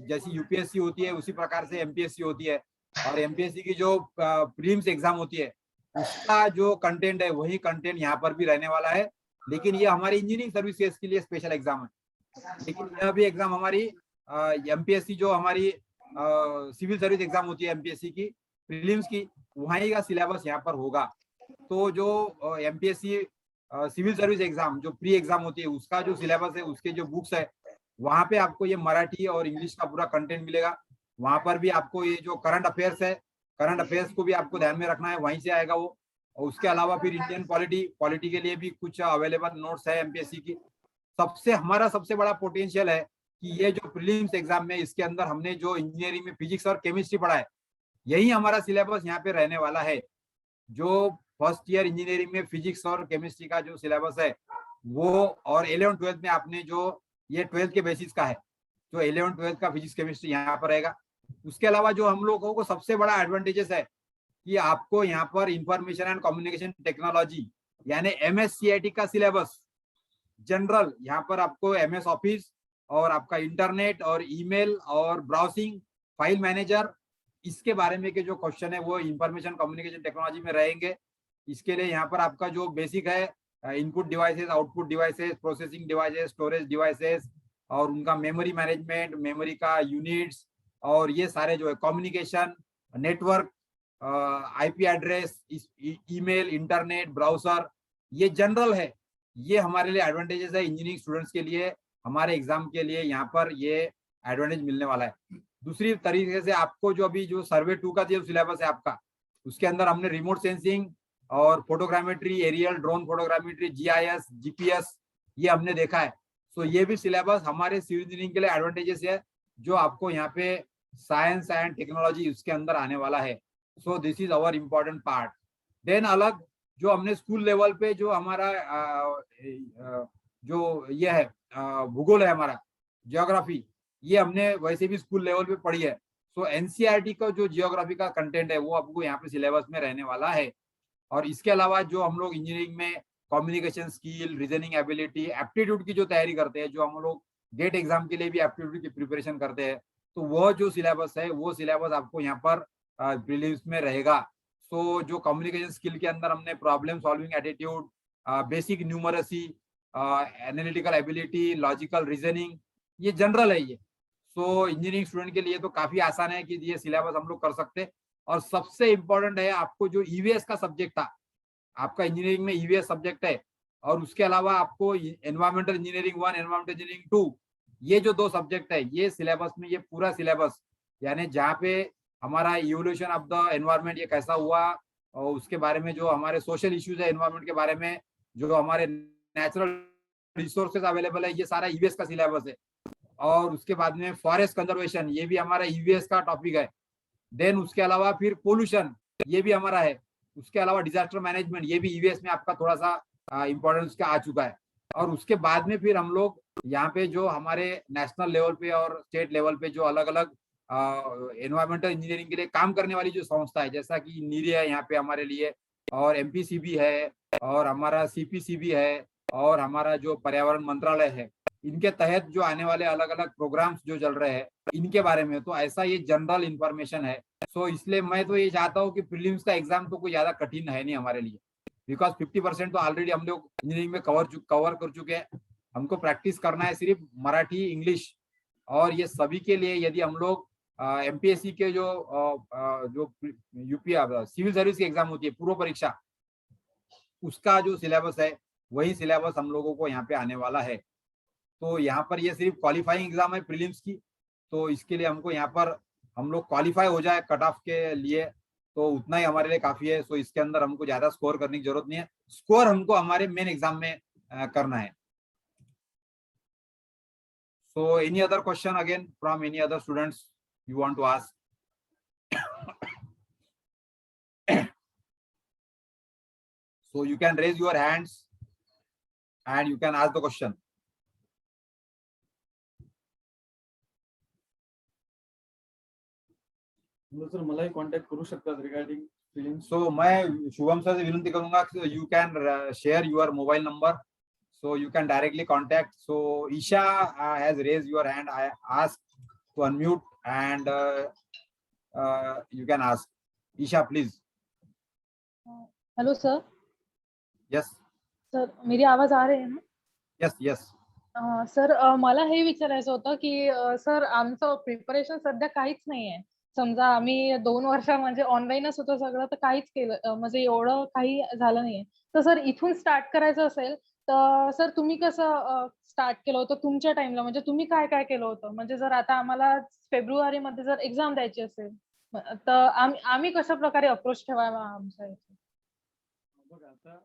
[SPEAKER 1] जैसी यूपीएससी होती है उसी प्रकार से एमपीएससी होती है, और एमपीएससी की जो प्रीलिम्स एग्जाम होती है उसका जो कंटेंट है वही कंटेंट यहाँ पर भी रहने वाला है. लेकिन ये हमारी इंजीनियरिंग सर्विसेज के लिए स्पेशल एग्जाम है. लेकिन यह भी एग्जाम हमारी एमपीएससी जो हमारी सिविल सर्विस एग्जाम होती है एमपीएससी की प्रीलिम्स की, वहीं का सिलेबस यहाँ पर होगा. तो जो एमपीएससी सिविल सर्विस एग्जाम जो प्री एग्जाम होती है उसका जो सिलेबस है, उसके जो बुक्स है, वहां पे आपको ये मराठी और इंग्लिश का पूरा कंटेंट मिलेगा. वहां पर भी आपको ये जो करंट अफेयर्स है, करंट अफेयर्स को भी आपको ध्यान में रखना है, वहीं से आएगा वो. और उसके अलावा फिर इंडियन पॉलिटी के लिए भी कुछ अवेलेबल नोट्स है एमपीएससी की. हमारा सबसे बड़ा पोटेंशियल है कि ये जो प्रीलिम्स एग्जाम में इसके अंदर हमने जो इंजीनियरिंग में फिजिक्स और केमिस्ट्री पढ़ा है, यही हमारा सिलेबस यहाँ पे रहने वाला है. जो फर्स्ट ईयर इंजीनियरिंग में फिजिक्स और केमिस्ट्री का जो सिलेबस है वो, और 11th-12th में आपने जो ये 12th के बेसिस का है, जो 11th-12th का फिजिक्स केमिस्ट्री यहाँ पर रहेगा. उसके अलावा जो हम लोगों को सबसे बड़ा एडवांटेजेस है कि आपको यहाँ पर इंफॉर्मेशन एंड कम्युनिकेशन टेक्नोलॉजी यानी एमएससीआईटी का सिलेबस जनरल, यहाँ पर आपको एमएस ऑफिस और आपका इंटरनेट और ईमेल और ब्राउजिंग, फाइल मैनेजर, इसके बारे में के जो क्वेश्चन है वो इंफॉर्मेशन कम्युनिकेशन टेक्नोलॉजी में रहेंगे. इसके लिए यहाँ पर आपका जो बेसिक है input devices, output devices, processing devices, storage devices और उनका मेमोरी मैनेजमेंट, मेमोरी का यूनिट्स, और ये सारे जो है communication, network, IP address, email, internet, browser, ये जनरल है. ये हमारे लिए एडवांटेजेस है इंजीनियरिंग स्टूडेंट्स के लिए. हमारे एग्जाम के लिए यहाँ पर ये एडवांटेज मिलने वाला है. दूसरी तरीके से आपको जो अभी जो सर्वे 2 का जो सिलेबस है आपका, उसके अंदर हमने रिमोट सेंसिंग और photogrammetry, aerial drone photogrammetry, GIS, GPS, ये हमने देखा है. सो ये भी सिलेबस हमारे सिविल इंजीनियरिंग के लिए एडवांटेजेस है जो आपको यहाँ पे साइंस एंड टेक्नोलॉजी उसके अंदर आने वाला है. So this is our important part. Then अलग जो हमने स्कूल लेवल पे जो हमारा जो ये है भूगोल है, हमारा जियोग्राफी, ये हमने वैसे भी स्कूल लेवल पे पढ़ी है. सो एनसीईआरटी का जो जियोग्राफी का कंटेंट है वो आपको यहाँ पे सिलेबस में रहने वाला है. और इसके अलावा जो हम लोग इंजीनियरिंग में communication skill, reasoning ability, aptitude की जो तैयारी करते हैं, जो हम लोग गेट एग्जाम के लिए भी एप्टीट्यूड की प्रिपरेशन करते हैं, तो वो जो सिलेबस है वो सिलेबस आपको यहाँ पर प्रीलिम्स में रहेगा. सो जो कम्युनिकेशन स्किल के अंदर हमने problem solving attitude, basic numeracy, analytical ability, logical reasoning, ये जनरल है ये। सो इंजीनियरिंग स्टूडेंट के लिए तो काफी आसान है कि ये सिलेबस हम लोग कर सकते हैं। और सबसे इम्पोर्टेंट है आपको जो ईवीएस का सब्जेक्ट था, आपका इंजीनियरिंग में ईवीएस सब्जेक्ट है, और उसके अलावा आपको एनवायरमेंटल इंजीनियरिंग 1, एनवायरमेंटल इंजीनियरिंग 2, ये जो 2 सब्जेक्ट है, ये सिलेबस में, ये पूरा सिलेबस यानी जहाँ पे हमारा इवोल्यूशन ऑफ द एनवायरमेंट ये कैसा हुआ, और उसके बारे में जो हमारे सोशल इश्यूज है एनवायरमेंट के बारे में, जो हमारे नेचुरल रिसोर्सेज अवेलेबल है, ये सारा ईवीएस का सिलेबस है। और उसके बाद में फॉरेस्ट कंजर्वेशन, ये भी हमारा ईवीएस का टॉपिक है। देन उसके अलावा फिर पोल्यूशन, ये भी हमारा है। उसके अलावा डिजास्टर मैनेजमेंट, ये भी ईवीएस में आपका थोड़ा सा इंपॉर्टेंस का आ चुका है। और उसके बाद में फिर हम लोग यहाँ पे जो हमारे नेशनल लेवल पे और स्टेट लेवल पे जो अलग अलग एनवायरमेंटल इंजीनियरिंग के लिए काम करने वाली जो संस्था है, जैसा कि नीरी है यहाँ पे हमारे लिए, और एमपीसीबी है, और हमारा सीपीसीबी है, और हमारा जो पर्यावरण मंत्रालय है, इनके तहत जो आने वाले अलग अलग प्रोग्राम्स जो चल रहे हैं, इनके बारे में तो ऐसा ये जनरल इंफॉर्मेशन है। सो इसलिए मैं तो ये चाहता हूँ कि प्रीलिम्स का एग्जाम तो कोई ज्यादा कठिन है नहीं हमारे लिए, बिकॉज 50% तो ऑलरेडी हम लोग इंजीनियरिंग में कवर कर चुके हैं। हमको प्रैक्टिस करना है सिर्फ मराठी, इंग्लिश, और ये सभी के लिए यदि हम लोग एमपीएससी के जो यूपी सिविल सर्विस की एग्जाम होती है, पूर्व परीक्षा, उसका जो सिलेबस है वही सिलेबस हम लोगों को यहाँ पे आने वाला है। तो यहाँ पर ये सिर्फ क्वालिफाइंग एग्जाम है प्रीलिम्स की, तो इसके लिए हमको यहाँ पर हम लोग क्वालिफाई हो जाए कट ऑफ के लिए, तो उतना ही हमारे लिए काफी है। सो इसके अंदर हमको ज्यादा स्कोर करने की जरूरत नहीं है, स्कोर हमको हमारे मेन एग्जाम में करना है। So any other question again from any other students you want to ask? So you can raise your hands and you can ask the question.
[SPEAKER 3] Sir मलाही कॉन्टॅक्ट करू शकतात रिगार्डिंग प्रीलिम्स.
[SPEAKER 1] So मैं Shubham sir से विनंती करूंगा कि you can share your mobile number, so you can directly contact. So Isha has raised your hand. I ask to unmute and you can ask. Isha, please.
[SPEAKER 5] Hello sir.
[SPEAKER 1] Yes.
[SPEAKER 5] Sir मेरी आवाज आ रही है ना?
[SPEAKER 1] Yes, yes.
[SPEAKER 5] Sir मला हे विचारायचं होतं की सर आमचं प्रिपरेशन सध्या काहीच नाहीये. समजा आम्ही 2 वर्ष म्हणजे ऑनलाईनच होतं सगळं, तर काहीच केलं म्हणजे एवढं काही झालं नाहीये. तर सर इथून स्टार्ट करायचं असेल तर सर तुम्ही कसं स्टार्ट केलं होतं तुमच्या टाइमला, म्हणजे तुम्ही काय काय केलं होतं? म्हणजे जर आता आम्हाला फेब्रुवारी मध्ये जर एक्झाम द्यायची असेल तर आम्ही कशा प्रकारे अप्रोच ठेवावा आमच्या इथे?
[SPEAKER 3] बघा आता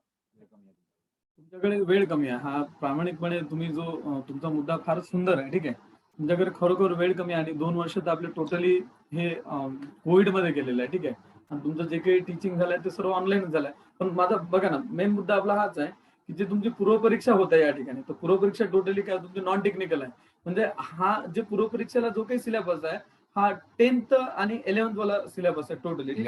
[SPEAKER 3] तुमच्याकडे वेळ कमी आहे, हा प्रामाणिकपणे तुम्ही जो तुमचा मुद्दा फार सुंदर आहे, ठीक आहे. तुमच्याकडे खरोखर वेळ कमी आहे आणि 2 वर्ष तर आपले टोटली हे कोविड मध्ये गेलेलं आहे, ठीक आहे. आणि तुमचं जे काही टीचिंग झालंय ते सर्व ऑनलाईन झालंय. पण माझा बघा ना, मेन मुद्दा आपला हाच आहे की जे तुमची पूर्वपरीक्षा होत आहे या ठिकाणी, तर पूर्वपरीक्षा टोटली काय तुमची नॉन टेक्निकल आहे. म्हणजे हा जे पूर्वपरीक्षेला जो काही सिलेबस आहे हा 10th आणि 11th वाला सिलेबस आहे टोटली.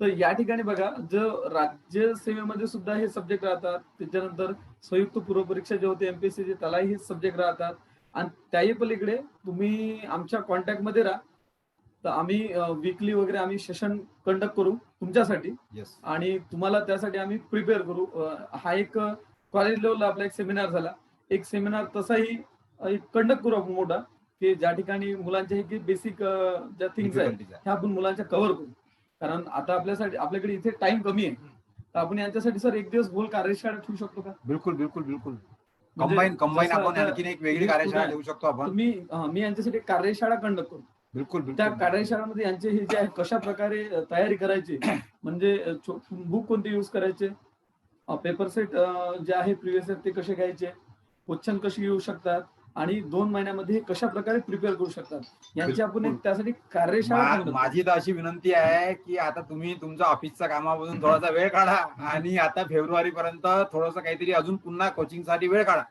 [SPEAKER 3] तर या ठिकाणी बघा, जो राज्य सेवेमध्ये सुद्धा हे सब्जेक्ट राहतात, त्याच्यानंतर संयुक्त पूर्वपरीक्षा जे होते एमपीएससी त्यालाही हे सब्जेक्ट राहतात. आणि त्याही पलीकडे तुम्ही आमच्या कॉन्टॅक्ट मध्ये राहा, तर आम्ही वीकली वगैरे आम्ही सेशन कंडक्ट करू तुमच्यासाठी.
[SPEAKER 1] Yes.
[SPEAKER 3] आणि तुम्हाला त्यासाठी आम्ही प्रिपेअर करू. हा एक कॉलेज लेवलला आपला एक सेमिनार झाला, एक सेमिनार तसाही कंडक्ट करू आपण मोठा, की ज्या ठिकाणी मुलांचे हे बेसिक ज्या थिंग्स आहेत ह्या आपण मुलांच्या कव्हर करू. कारण आता आपल्यासाठी आपल्याकडे इथे टाइम कमी आहे, तर आपण यांच्यासाठी सर एक दिवस गोल कार्यशाळा ठेवू शकतो का?
[SPEAKER 1] बिलकुल बिलकुल बिलकुल.
[SPEAKER 3] म्हणजे
[SPEAKER 1] कंबाईन
[SPEAKER 3] जसं
[SPEAKER 1] आपण
[SPEAKER 3] आता
[SPEAKER 1] आणखीन एक वेगळी कार्यशाळा ठेवू शकतो आपण.
[SPEAKER 3] मी यांच्यासाठी कार्यशाळा कंडक्ट करू.
[SPEAKER 1] बिलकुल
[SPEAKER 3] त्या
[SPEAKER 1] बिलकुल.
[SPEAKER 3] कार्यशाळेमध्ये यांचे हे जे आहे कशा प्रकारे तयारी करायची, म्हणजे बुक कोणते युज करायचे, पेपर सेट जे आहे प्रिव्हियस ते कसे घ्यायचे, क्वेश्चन कसे येऊ शकतात, आणि 2 महिन्यामध्ये कशा प्रकारे प्रिपेअर करू शकतात, यांची आपण एक त्यासाठी कार्यशाळा conduct करू.
[SPEAKER 1] माझी तर अशी विनंती आहे की आता तुम्ही तुमच्या ऑफिसच्या कामामधून थोडासा वेळ काढा आणि आता फेब्रुवारी पर्यंत थोडंसं काहीतरी अजून पुन्हा कोचिंगसाठी वेळ काढा.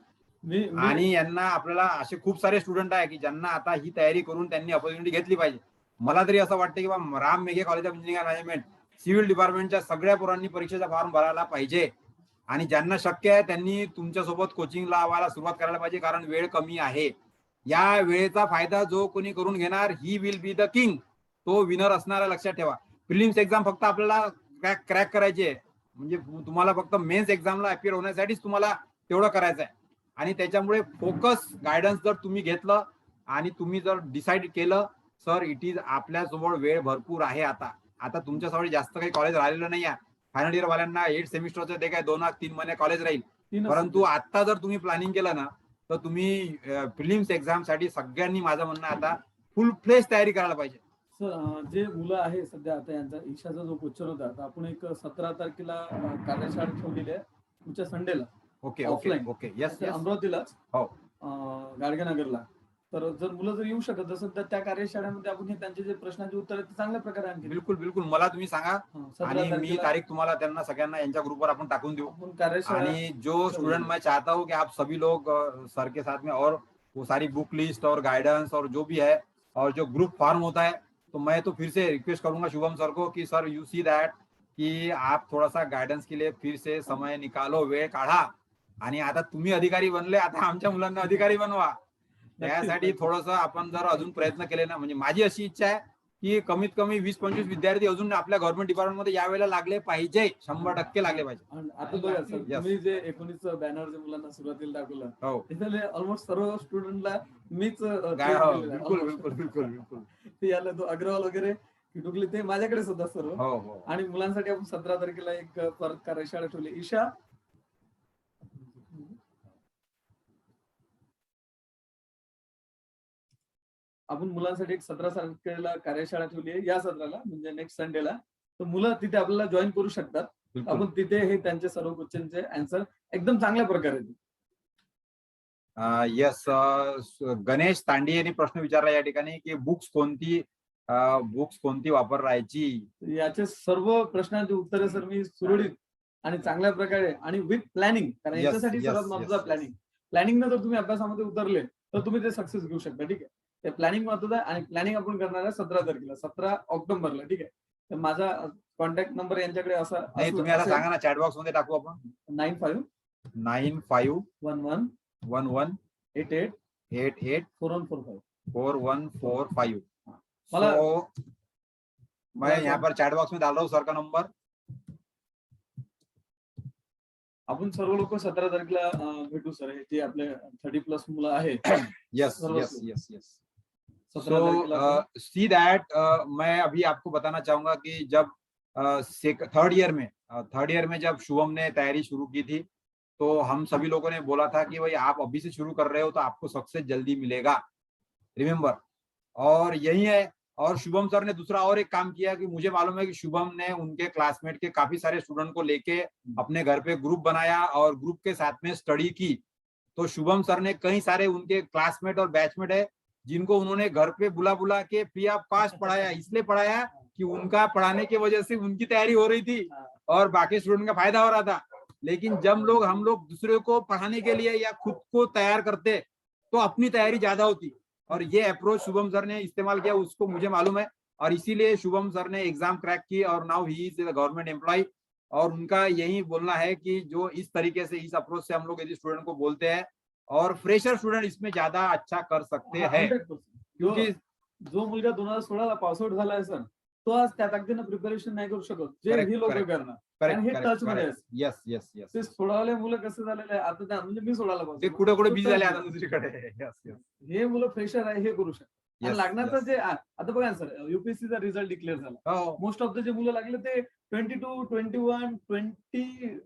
[SPEAKER 1] आणि यांना आपल्याला असे खूप सारे स्टुडंट आहे की ज्यांना आता ही तयारी करून त्यांनी अपॉर्च्युनिटी घेतली पाहिजे. मला तरी असं वाटतं की Ram Meghe college of engineering management civil डिपार्टमेंटच्या सगळ्या पोरांनी परीक्षेचा फॉर्म भरायला पाहिजे, आणि ज्यांना शक्य आहे त्यांनी तुमच्यासोबत कोचिंग लावायला सुरुवात करायला पाहिजे, कारण वेळ कमी आहे. या वेळेचा फायदा जो कोणी करून घेणार he will be the king, तो विनर असणारा लक्षात ठेवा. प्रिलिम्स एक्झाम फक्त आपल्याला क्रॅक करायचे, म्हणजे तुम्हाला फक्त मेन्स एक्झामला अपियर होण्यासाठीच तुम्हाला तेवढं करायचं आहे. आणि त्याच्यामुळे फोकस गायडन्स जर तुम्ही घेतलं आणि तुम्ही जर डिसाईड केलं, सर इट इज आपल्याजवळ वेळ भरपूर आहे. आता तुमच्याजवळ जास्त काही कॉलेज राहिलेलं नाही आहे. फायनल इयर वाल्यांना 8 सेमिस्टरचं ते काय 2-3 महिने कॉलेज राहील. परंतु आता जर तुम्ही प्लॅनिंग केलं ना, तर तुम्ही प्रिलिम्स एक्झाम साठी सगळ्यांनी माझं म्हणणं आता फुल फ्लेज तयारी करायला पाहिजे.
[SPEAKER 3] सर जे मुलं आहे सध्या आता यांचा ईशाचा जो क्वेश्चन होता, तर आपण एक 17 तारखेला कार्यशाळा ठेवलेली आहे पुढच्या संडेला.
[SPEAKER 1] Okay okay
[SPEAKER 3] Offline.
[SPEAKER 1] Okay yes yes
[SPEAKER 3] अमरावतीलाच
[SPEAKER 1] हो.
[SPEAKER 3] गाडगेनगरला. तर जर मुलं जर येऊ शकत असेल तर त्या कार्यशाळेमध्ये आपण हे त्यांचे जे प्रश्नांचे उत्तर आहेत ते चांगल्या प्रकारे आणखी
[SPEAKER 1] बिलकुल बिलकुल मला तुम्ही सांगा
[SPEAKER 3] 17
[SPEAKER 1] आणि मी
[SPEAKER 3] तारखेला
[SPEAKER 1] तारीख तुम्हाला त्यांना सगळ्यांना यांच्या ग्रुपवर आपण टाकून देऊ.
[SPEAKER 3] आपण कार्यशाळा
[SPEAKER 1] आणि जो स्टूडेंट मैं चाहता हूँ कि आप सभी लोग सर के साथ में, और वो सारी बुक लिस्ट और गाइडेंस और जो भी है और जो ग्रुप फॉर्म होता है, तो मैं तो फिर से रिक्वेस्ट करूंगा शुभम सर को कि सर यू सी दैट कि आप थोड़ा सा गाइडेंस के लिए फिर से समय निकालो, वेळ काढा. आणि आता तुम्ही अधिकारी बनले, आता आमच्या मुलांना अधिकारी बनवा. त्यासाठी थोडंसं आपण जर अजून प्रयत्न केले ना, म्हणजे माझी अशी इच्छा आहे की कमीत कमी 20-25 विद्यार्थी अजून आपल्या गव्हर्नमेंट डिपार्टमेंटमध्ये यावेळेला लागले पाहिजे, 100% लागले पाहिजे.
[SPEAKER 3] आणि आता बघा सर,
[SPEAKER 1] Yes.
[SPEAKER 3] तुम्ही जे 19 बॅनर जे मुलांना सुरुवातीला दाखवलं,
[SPEAKER 1] हो
[SPEAKER 3] तिथले ऑलमोस्ट सर्व स्टुडंटला मीच
[SPEAKER 1] काय हो बिलकुल बिलकुल बिलकुल बिलकुल
[SPEAKER 3] ते याला तो अग्रवाल वगैरे किटुकले ते माझ्याकडेच होता सर्व.
[SPEAKER 1] हो हो
[SPEAKER 3] आणि मुलांसाठी आपण 17 तारखेला एक परत कार्यशाळा ठेवली. ईशा आपण मुलांसाठी एक 17 तारखेला कार्यशाळा ठेवली आहे या सत्राला, म्हणजे नेक्स्ट संडेला. तर मुलं तिथे आपल्याला जॉईन करू शकतात.
[SPEAKER 1] बिलकुल.
[SPEAKER 3] आपण तिथे हे त्यांचे सर्व क्वेश्चनचे आन्सर एकदम चांगल्या प्रकारे देऊ.
[SPEAKER 1] येस गणेश तांडे यांनी प्रश्न विचारला या ठिकाणी की बुक्स कोणती वापरायची.
[SPEAKER 3] याचे सर्व प्रश्नांची उत्तरे सर मी सुरळीत आणि चांगल्या प्रकारे आणि विथ प्लॅनिंग, कारण
[SPEAKER 1] Yes,
[SPEAKER 3] याच्यासाठी
[SPEAKER 1] yes,
[SPEAKER 3] सर्वात
[SPEAKER 1] yes,
[SPEAKER 3] महत्त्वाचं
[SPEAKER 1] yes.
[SPEAKER 3] प्लॅनिंग. प्लॅनिंग जर तुम्ही अभ्यासामध्ये उतरले तर तुम्ही ते सक्सेस घेऊ शकता. ठीक आहे, ते प्लॅनिंग महत्त्वाचं आहे. आणि प्लॅनिंग आपण करणार आहे 17 तारखेला, 17 ऑक्टोबरला. ठीक आहे, तर माझा कॉन्टॅक्ट नंबर यांच्याकडे असा
[SPEAKER 1] नाही तुम्ही आता सांगा ना, चॅट बॉक्स मध्ये टाकू आपण.
[SPEAKER 3] 9511
[SPEAKER 1] 9511
[SPEAKER 3] 88
[SPEAKER 1] 88
[SPEAKER 3] 4145.
[SPEAKER 1] 4145.
[SPEAKER 3] मला-
[SPEAKER 1] So, मैं यहाँ पर चैट बॉक्स में डाल रहा हूँ सर का नंबर.
[SPEAKER 3] आपण सर्व लोक 17 तारखेला भेटू सर. हे जे आपले 30+ मुलं आहे
[SPEAKER 1] यस
[SPEAKER 3] सर्व
[SPEAKER 1] यस
[SPEAKER 3] लोग.
[SPEAKER 1] यस यस
[SPEAKER 3] 17 तारखेला आपण-
[SPEAKER 1] सी दैट मैं अभी आपको बताना चाहूंगा कि जब थर्ड ईयर में जब शुभम ने तैयारी शुरू की थी, तो हम सभी लोगों ने बोला था कि भाई आप अभी से शुरू कर रहे हो तो आपको सक्सेस जल्दी मिलेगा, रिमेम्बर. और यही है. और शुभम सर ने दूसरा और एक काम किया कि मुझे मालूम है कि शुभम ने उनके क्लासमेट के काफी सारे स्टूडेंट को लेके अपने घर पे ग्रुप बनाया और ग्रुप के साथ में स्टडी की. तो शुभम सर ने कई सारे उनके क्लासमेट और बैचमेट है जिनको उन्होंने घर पे बुला के फ्री ऑफ कॉस्ट पढ़ाया. इसलिए पढ़ाया कि उनका पढ़ाने की वजह से उनकी तैयारी हो रही थी और बाकी स्टूडेंट का फायदा हो रहा था. लेकिन जब हम लोग दूसरे को पढ़ाने के लिए या खुद को तैयार करते तो अपनी तैयारी ज्यादा होती. और ये अप्रोच शुभम सर ने इस्तेमाल किया, उसको मुझे मालूम है. और इसीलिए शुभम सर ने एग्जाम क्रैक की और now he is government employ. और उनका यही बोलना है कि जो इस तरीके से, इस अप्रोच से हम लोग यदि स्टूडेंट को बोलते हैं, और फ्रेशर स्टूडेंट इसमें ज्यादा अच्छा कर सकते हैं.
[SPEAKER 3] 100%.
[SPEAKER 1] क्योंकि
[SPEAKER 3] जो मुलगा 2016ला पासआउट झाला आहे सर, तो आज त्या ताकदीनं प्रिपरेशन नाही करू शकत जे
[SPEAKER 1] Correct,
[SPEAKER 3] ही लोक
[SPEAKER 1] correct.
[SPEAKER 3] करणार.
[SPEAKER 1] करेक्ट
[SPEAKER 3] आणि हे टच मध्ये
[SPEAKER 1] करेक्ट यस यस यस
[SPEAKER 3] ते सोडावले मुलं कसं झालेलं आहे आता म्हणजे मी सोडायला
[SPEAKER 1] ते
[SPEAKER 3] पाहिजे.
[SPEAKER 1] कुठे कुठे बिझी झाले आता दुसरीकडे. यस यस
[SPEAKER 3] हे मुलं फ्रेशर आहे, हे करू शकतात. आणि
[SPEAKER 1] Yes,
[SPEAKER 3] लागण्याचं
[SPEAKER 1] yes.
[SPEAKER 3] जे आता बघा ना सर, युपीएससीचा रिझल्ट डिक्लेअर झाला.
[SPEAKER 1] हो.
[SPEAKER 3] मोस्ट ऑफ द जे मुलं लागले ते 22, 21, 23,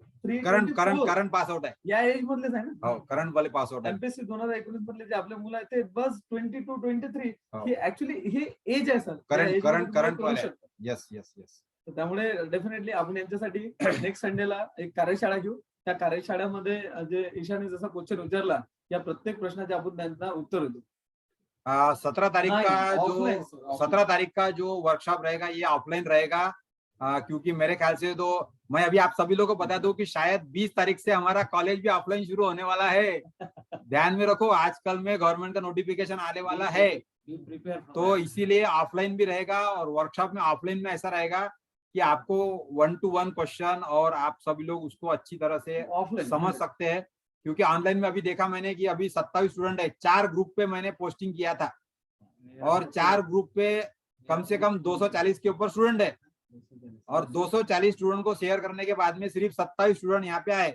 [SPEAKER 1] करंट
[SPEAKER 3] 24
[SPEAKER 1] पास आउट आहे.
[SPEAKER 3] या एज मधलेच आहे ना.
[SPEAKER 1] हो करंट वाले पास आउट आहे.
[SPEAKER 3] एमपीएससी 2019 मधले जे आपले मुलं आहेत ते बस 22, 23
[SPEAKER 1] हो.
[SPEAKER 3] हे ऍक्च्युली हे एज आहे सर.
[SPEAKER 1] करंट वाले आहे. यस यस यस
[SPEAKER 3] त्यामुळे डेफिनेटली आपण यांच्यासाठी नेक्स्ट संडेला एक कार्यशाळा घेऊ. त्या कार्यशाळेमध्ये जे ईशाने जसा क्वेश्चन विचारला, या प्रत्येक प्रश्नाचे आपण त्यांना उत्तर देऊ.
[SPEAKER 1] 17 तारीख
[SPEAKER 3] नहीं,
[SPEAKER 1] का
[SPEAKER 3] offline, sir,
[SPEAKER 1] जो
[SPEAKER 3] offline.
[SPEAKER 1] 17 तारीख का जो वर्कशॉप रहेगा ये ऑफलाइन रहेगा. क्योंकि मेरे ख्याल से तो मैं अभी आप सभी लोगों को बता दूं कि शायद 20 तारीख से हमारा कॉलेज भी ऑफलाइन शुरू होने वाला है. ध्यान में रखो, आजकल में गवर्नमेंट का नोटिफिकेशन आने वाला है, तो इसीलिए ऑफलाइन भी रहेगा. और वर्कशॉप में ऑफलाइन में ऐसा रहेगा कि आपको 1-to-1 क्वेश्चन और आप सभी लोग उसको अच्छी तरह से
[SPEAKER 3] ऑफलाइन
[SPEAKER 1] समझ सकते हैं. क्योंकि ऑनलाइन में अभी देखा मैंने कि अभी 27 स्टूडेंट है, 4 ग्रुप पे मैंने पोस्टिंग किया था और 4 ग्रुप पे कम से कम 240 के ऊपर स्टूडेंट है. और 240 स्टूडेंट को शेयर करने के बाद में सिर्फ 27 स्टूडेंट यहाँ पे आए।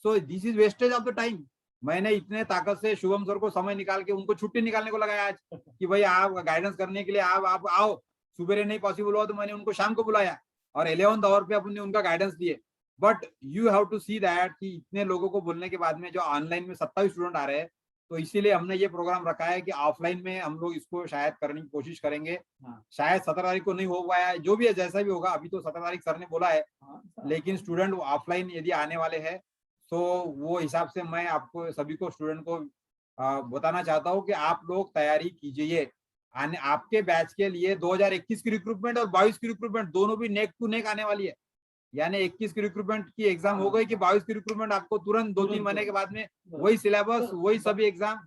[SPEAKER 1] So this is wastage of the time. मैंने इतने ताकत से शुभम सर को समय निकाल के उनको छुट्टी निकालने को लगाया आज कि भाई आप गाइडेंस करने के लिए आप आओ। सुबह नहीं पॉसिबल हुआ तो मैंने उनको शाम को बुलाया और 11th आवर पे अपने उनका गाइडेंस दिए। But you have to see that कि इतने लोगों को बोलने के बाद में जो ऑनलाइन में 27 स्टूडेंट आ रहे हैं, तो इसीलिए हमने ये प्रोग्राम रखा है कि ऑफलाइन में हम लोग इसको शायद करने की कोशिश करेंगे। शायद 17 तारीख को नहीं हो पाया है, जो भी है जैसा भी होगा, अभी तो 17 तारीख सर ने बोला है, लेकिन स्टूडेंट ऑफलाइन यदि आने वाले हैं तो वो हिसाब से मैं आपको सभी को स्टूडेंट को बताना चाहता हूँ कि आप लोग तैयारी कीजिए। आपके बैच के लिए 2021 की रिक्रूटमेंट और 22 की रिक्रूटमेंट दोनों भी नेक टू नेक आने वाली है। यानी 21 की रिक्रूटमेंट की एग्जाम हो गई कि 22 की रिक्रूटमेंट आपको तुरंत 2-3 महीने के बाद में वही सिलेबस, वही सभी एग्जाम।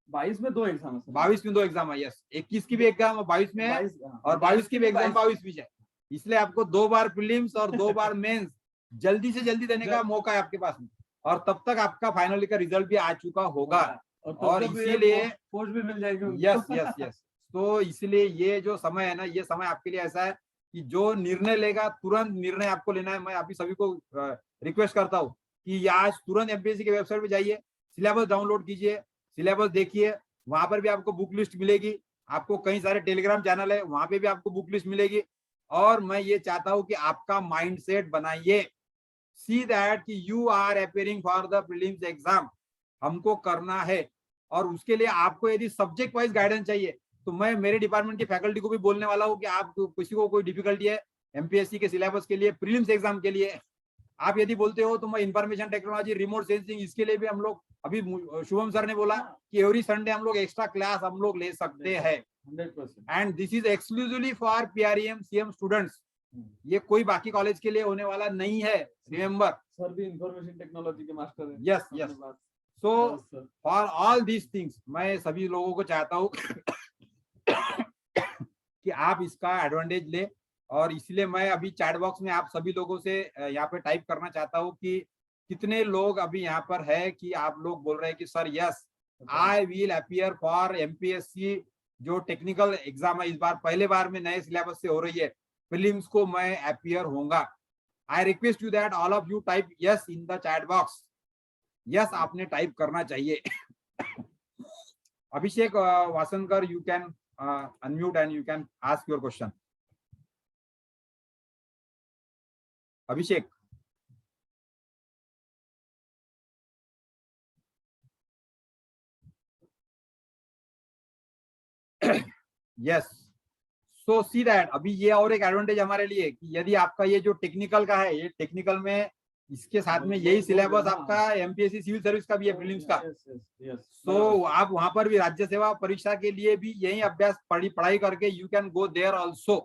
[SPEAKER 3] 22 में 2 एग्जाम है।
[SPEAKER 1] 22 में 2 एग्जाम है, यस। 21 की भी एग्जाम 22 में है और 22 की भी एग्जाम 22 में है। इसलिए आपको 2 बार प्रीलिम्स और 2 बार मेंस जल्दी से जल्दी देने का मौका है आपके पास में, और तब तक आपका फाइनल का रिजल्ट भी आ चुका होगा और इसीलिए
[SPEAKER 3] पोस्ट भी मिल जाएगी।
[SPEAKER 1] Yes yes yes. तो इसलिए ये जो समय है ना, ये समय आपके लिए ऐसा है कि जो निर्णय लेगा तुरंत निर्णय आपको लेना है। मैं अभी सभी को रिक्वेस्ट करता हूँ कि आज तुरंत एमपीएससी की वेबसाइट पे जाइए, सिलेबस डाउनलोड कीजिए, सिलेबस देखिए, वहां पर भी आपको बुक लिस्ट मिलेगी। आपको कई सारे टेलीग्राम चैनल है, वहां पे भी आपको बुक लिस्ट मिलेगी। और मैं ये चाहता हूँ कि आपका माइंडसेट बनाइए, सी दैट कि you are appearing for the prelims exam, हमको करना है। और उसके लिए आपको यदि सब्जेक्ट वाइज गाइडेंस चाहिए तो मैं मेरे डिपार्टमेंट की फैकल्टी को भी बोलने वाला हूँ कि आप किसी को कोई डिफिकल्टी है एमपीएससी के सिलेबस के लिए, प्रीलिम्स एग्जाम के लिए, आप यदि बोलते हो तो मैं इंफॉर्मेशन टेक्नोलॉजी, रिमोट सेंसिंग, इसके लिए भी हम लोग, अभी शुभम सर ने बोला कि एवरी संडे हम लोग एक्स्ट्रा क्लास हम लोग ले सकते हैं
[SPEAKER 3] 100%।
[SPEAKER 1] And this is exclusively for PREM CM students. ये कोई बाकी कॉलेज के लिए होने वाला नहीं है, रिमेंबर।
[SPEAKER 3] सर भी इंफॉर्मेशन टेक्नोलॉजी के मास्टर हैं।
[SPEAKER 1] Yes yes. So for all these things मैं सभी लोगों को चाहता हूँ कि आप इसका एडवांटेज ले। और इसलिए मैं अभी चैट बॉक्स में आप सभी लोगों से यहाँ पे टाइप करना चाहता हूँ कि कितने लोग अभी यहाँ पर है कि आप लोग बोल रहे हैं कि sir yes I will appear for MPSC जो टेक्निकल एग्जाम है, इस बार पहले बार में नए सिलेबस से हो रही है, प्रीलिम्स को मैं अपीयर होऊंगा। आई request you that all of you type yes in the chat box. Yes आपने टाइप करना चाहिए। अभिषेक Wasankar, you can unmute and you can ask your question. Abhishek. Yes. So see that अभी ये और एक एडवांटेज हमारे लिए कि यदि आपका ये जो टेक्निकल का है, ये टेक्निकल में इसके साथ में यही सिलेबस आपका एमपीएससी सिविल सर्विस का भी है, प्रीलिम्स का। सो आप वहां पर भी राज्य सेवा परीक्षा के लिए भी यही अभ्यास पढ़ाई करके you can go there also.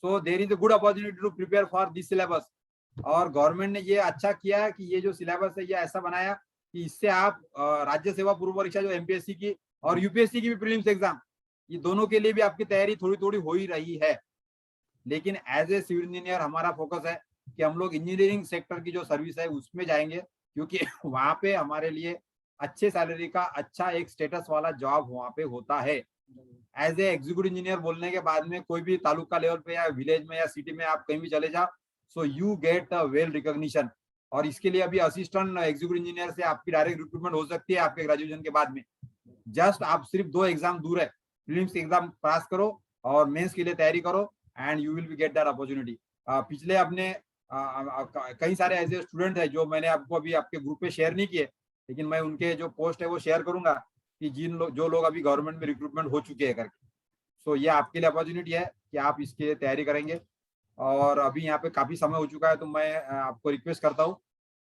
[SPEAKER 1] So there is a good opportunity to prepare for this syllabus. और गवर्नमेंट ने ये अच्छा किया है कि ये जो सिलेबस है ये ऐसा बनाया कि इससे आप राज्य सेवा पूर्व परीक्षा जो एमपीएससी की और यूपीएससी की भी प्रीलिम्स एग्जाम, ये दोनों के लिए भी आपकी तैयारी थोड़ी थोड़ी हो ही रही है। लेकिन एज ए सिविल इंजीनियर हमारा फोकस है कि हम लोग इंजीनियरिंग सेक्टर की जो सर्विस है उसमें जाएंगे, क्योंकि वहां पे हमारे लिए अच्छे सैलरी का अच्छा एक स्टेटस वाला जॉब वहां पे होता है। एज ए एग्जीक्यूटिव इंजीनियर बोलने के बाद में कोई भी तालुका लेवल पे या विलेज में या सिटी में आप कहीं भी चले जाओ, so you get well recognition. और इसके लिए अभी असिस्टेंट एग्जीक्यूटिव इंजीनियर से आपकी डायरेक्ट रिक्रूटमेंट हो सकती है आपके ग्रेजुएशन के बाद में। जस्ट आप सिर्फ 2 एग्जाम दूर है, प्रीलिम्स एग्जाम पास करो और मेंस के लिए तैयारी करो end you will be get that opportunity. पिछले अपने कई सारे ऐसे स्टूडेंट है जो मैंने आपको अभी आपके ग्रुप पे शेयर नहीं किए, लेकिन मैं उनके जो पोस्ट है वो शेयर करूंगा कि जो लोग अभी गवर्नमेंट में रिक्रूटमेंट हो चुके हैं करके। सो ये आपके लिए अपॉर्चुनिटी है कि आप इसके तैयारी करेंगे। और अभी यहाँ पे काफी समय हो चुका है, तो मैं आपको रिक्वेस्ट करता हूँ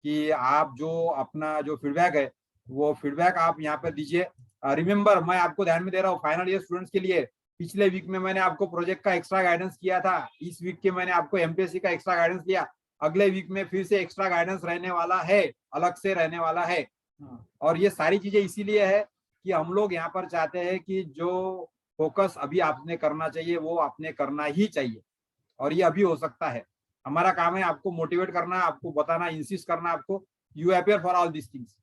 [SPEAKER 1] कि आप जो अपना जो फीडबैक है वो फीडबैक आप यहाँ पे दीजिए। रिमेंबर मैं आपको ध्यान में दे रहा हूँ फाइनल ईयर स्टूडेंट्स के लिए, पिछले वीक में मैंने आपको प्रोजेक्ट का एक्स्ट्रा गाइडेंस किया था, इस वीक के मैंने आपको एमपीएससी का एक्स्ट्रा गाइडेंस दिया, अगले वीक में फिर से एक्स्ट्रा गाइडेंस रहने वाला है, अलग से रहने वाला है। और ये सारी चीजें इसीलिए है कि हम लोग यहाँ पर चाहते हैं कि जो फोकस अभी आपने करना चाहिए वो आपने करना ही चाहिए, और ये अभी हो सकता है। हमारा काम है आपको मोटिवेट करना, आपको बताना, इंसिस्ट करना आपको, you appear for all this things,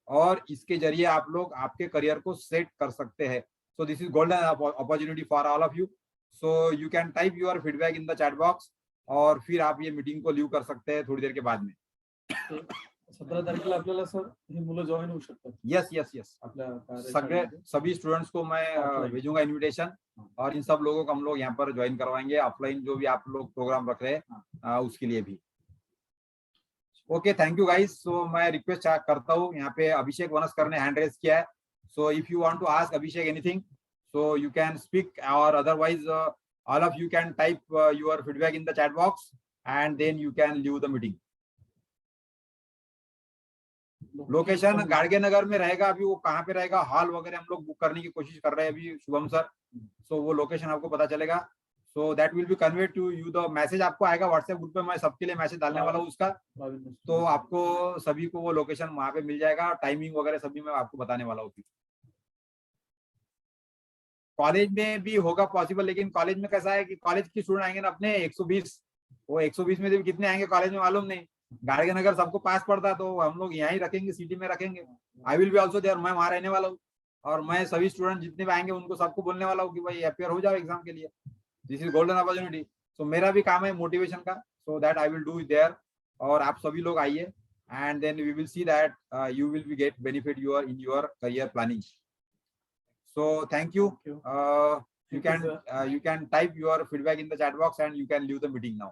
[SPEAKER 1] और इसके जरिए आप लोग आपके करियर को सेट कर सकते हैं। So this is golden opportunity for all of you. So you can type your feedback in the chat box और फिर आप ये मीटिंग को लीव कर सकते हैं थोड़ी देर के बाद में.
[SPEAKER 3] 17 तारखेला आपल्याला सर ही मुलं जॉईन होऊ शकतात
[SPEAKER 1] यस यस यस
[SPEAKER 3] आपल्या
[SPEAKER 1] सगळे
[SPEAKER 3] कार्यशाळेमध्ये.
[SPEAKER 1] सभी स्टूडेंट्स को मैं
[SPEAKER 3] Offline.
[SPEAKER 1] भेजूंगा इनविटेशन और इन सब लोगों को हम लोग यहाँ पर ज्वाइन करवाएंगे ऑफलाइन जो भी आप लोग प्रोग्राम रख रहे हैं उसके लिए भी. Okay thank you guys. So मैं रिक्वेस्ट करता हूँ यहाँ पे अभिषेक वनस्कर ने हैंड रेज किया है. So if you want to ask Abhishek anything so you can speak और otherwise all of you can type your feedback in the chat box and then you can leave the meeting. Location Gadge Nagar में रहेगा. अभी वो कहाँ पे रहेगा hall वगैरह हम लोग book करने की कोशिश कर रहे हैं अभी शुभम सर. सो वो लोकेशन आपको पता चलेगा. So that will be convey to you. The message आपको आएगा व्हाट्सएप ग्रुप पे. मैं सबके लिए मैसेज डालने वाला हूँ उसका. तो आपको सभी को वो लोकेशन वहां पे मिल जाएगा. टाइमिंग वगैरह सभी मैं आपको बताने वाला हूँ. कॉलेज में भी होगा पॉसिबल लेकिन कॉलेज में कैसा है कि कॉलेज की स्टूडेंट आएंगे ना अपने 120. वो 120 में से भी कितने आएंगे कॉलेज में मालूम नहीं. गाड़गे नगर सबको पास पड़ता है तो हम लोग यहाँ ही रखेंगे सिटी में रखेंगे. I will be also there. मैं वहां रहने वाला हूँ और मैं सभी स्टूडेंट जितने भी आएंगे उनको सबको बोलने वाला हूँ कि भाई अपियर हो जाओ एग्जाम के लिए. This is golden opportunity. So मेरा भी काम है मोटिवेशन का. So that I will do it there. और आप सभी लोग आइए and then we will see that you will be get benefit your in your career planning. So thank you. You can type your feedback in the chat box and you can leave the meeting now.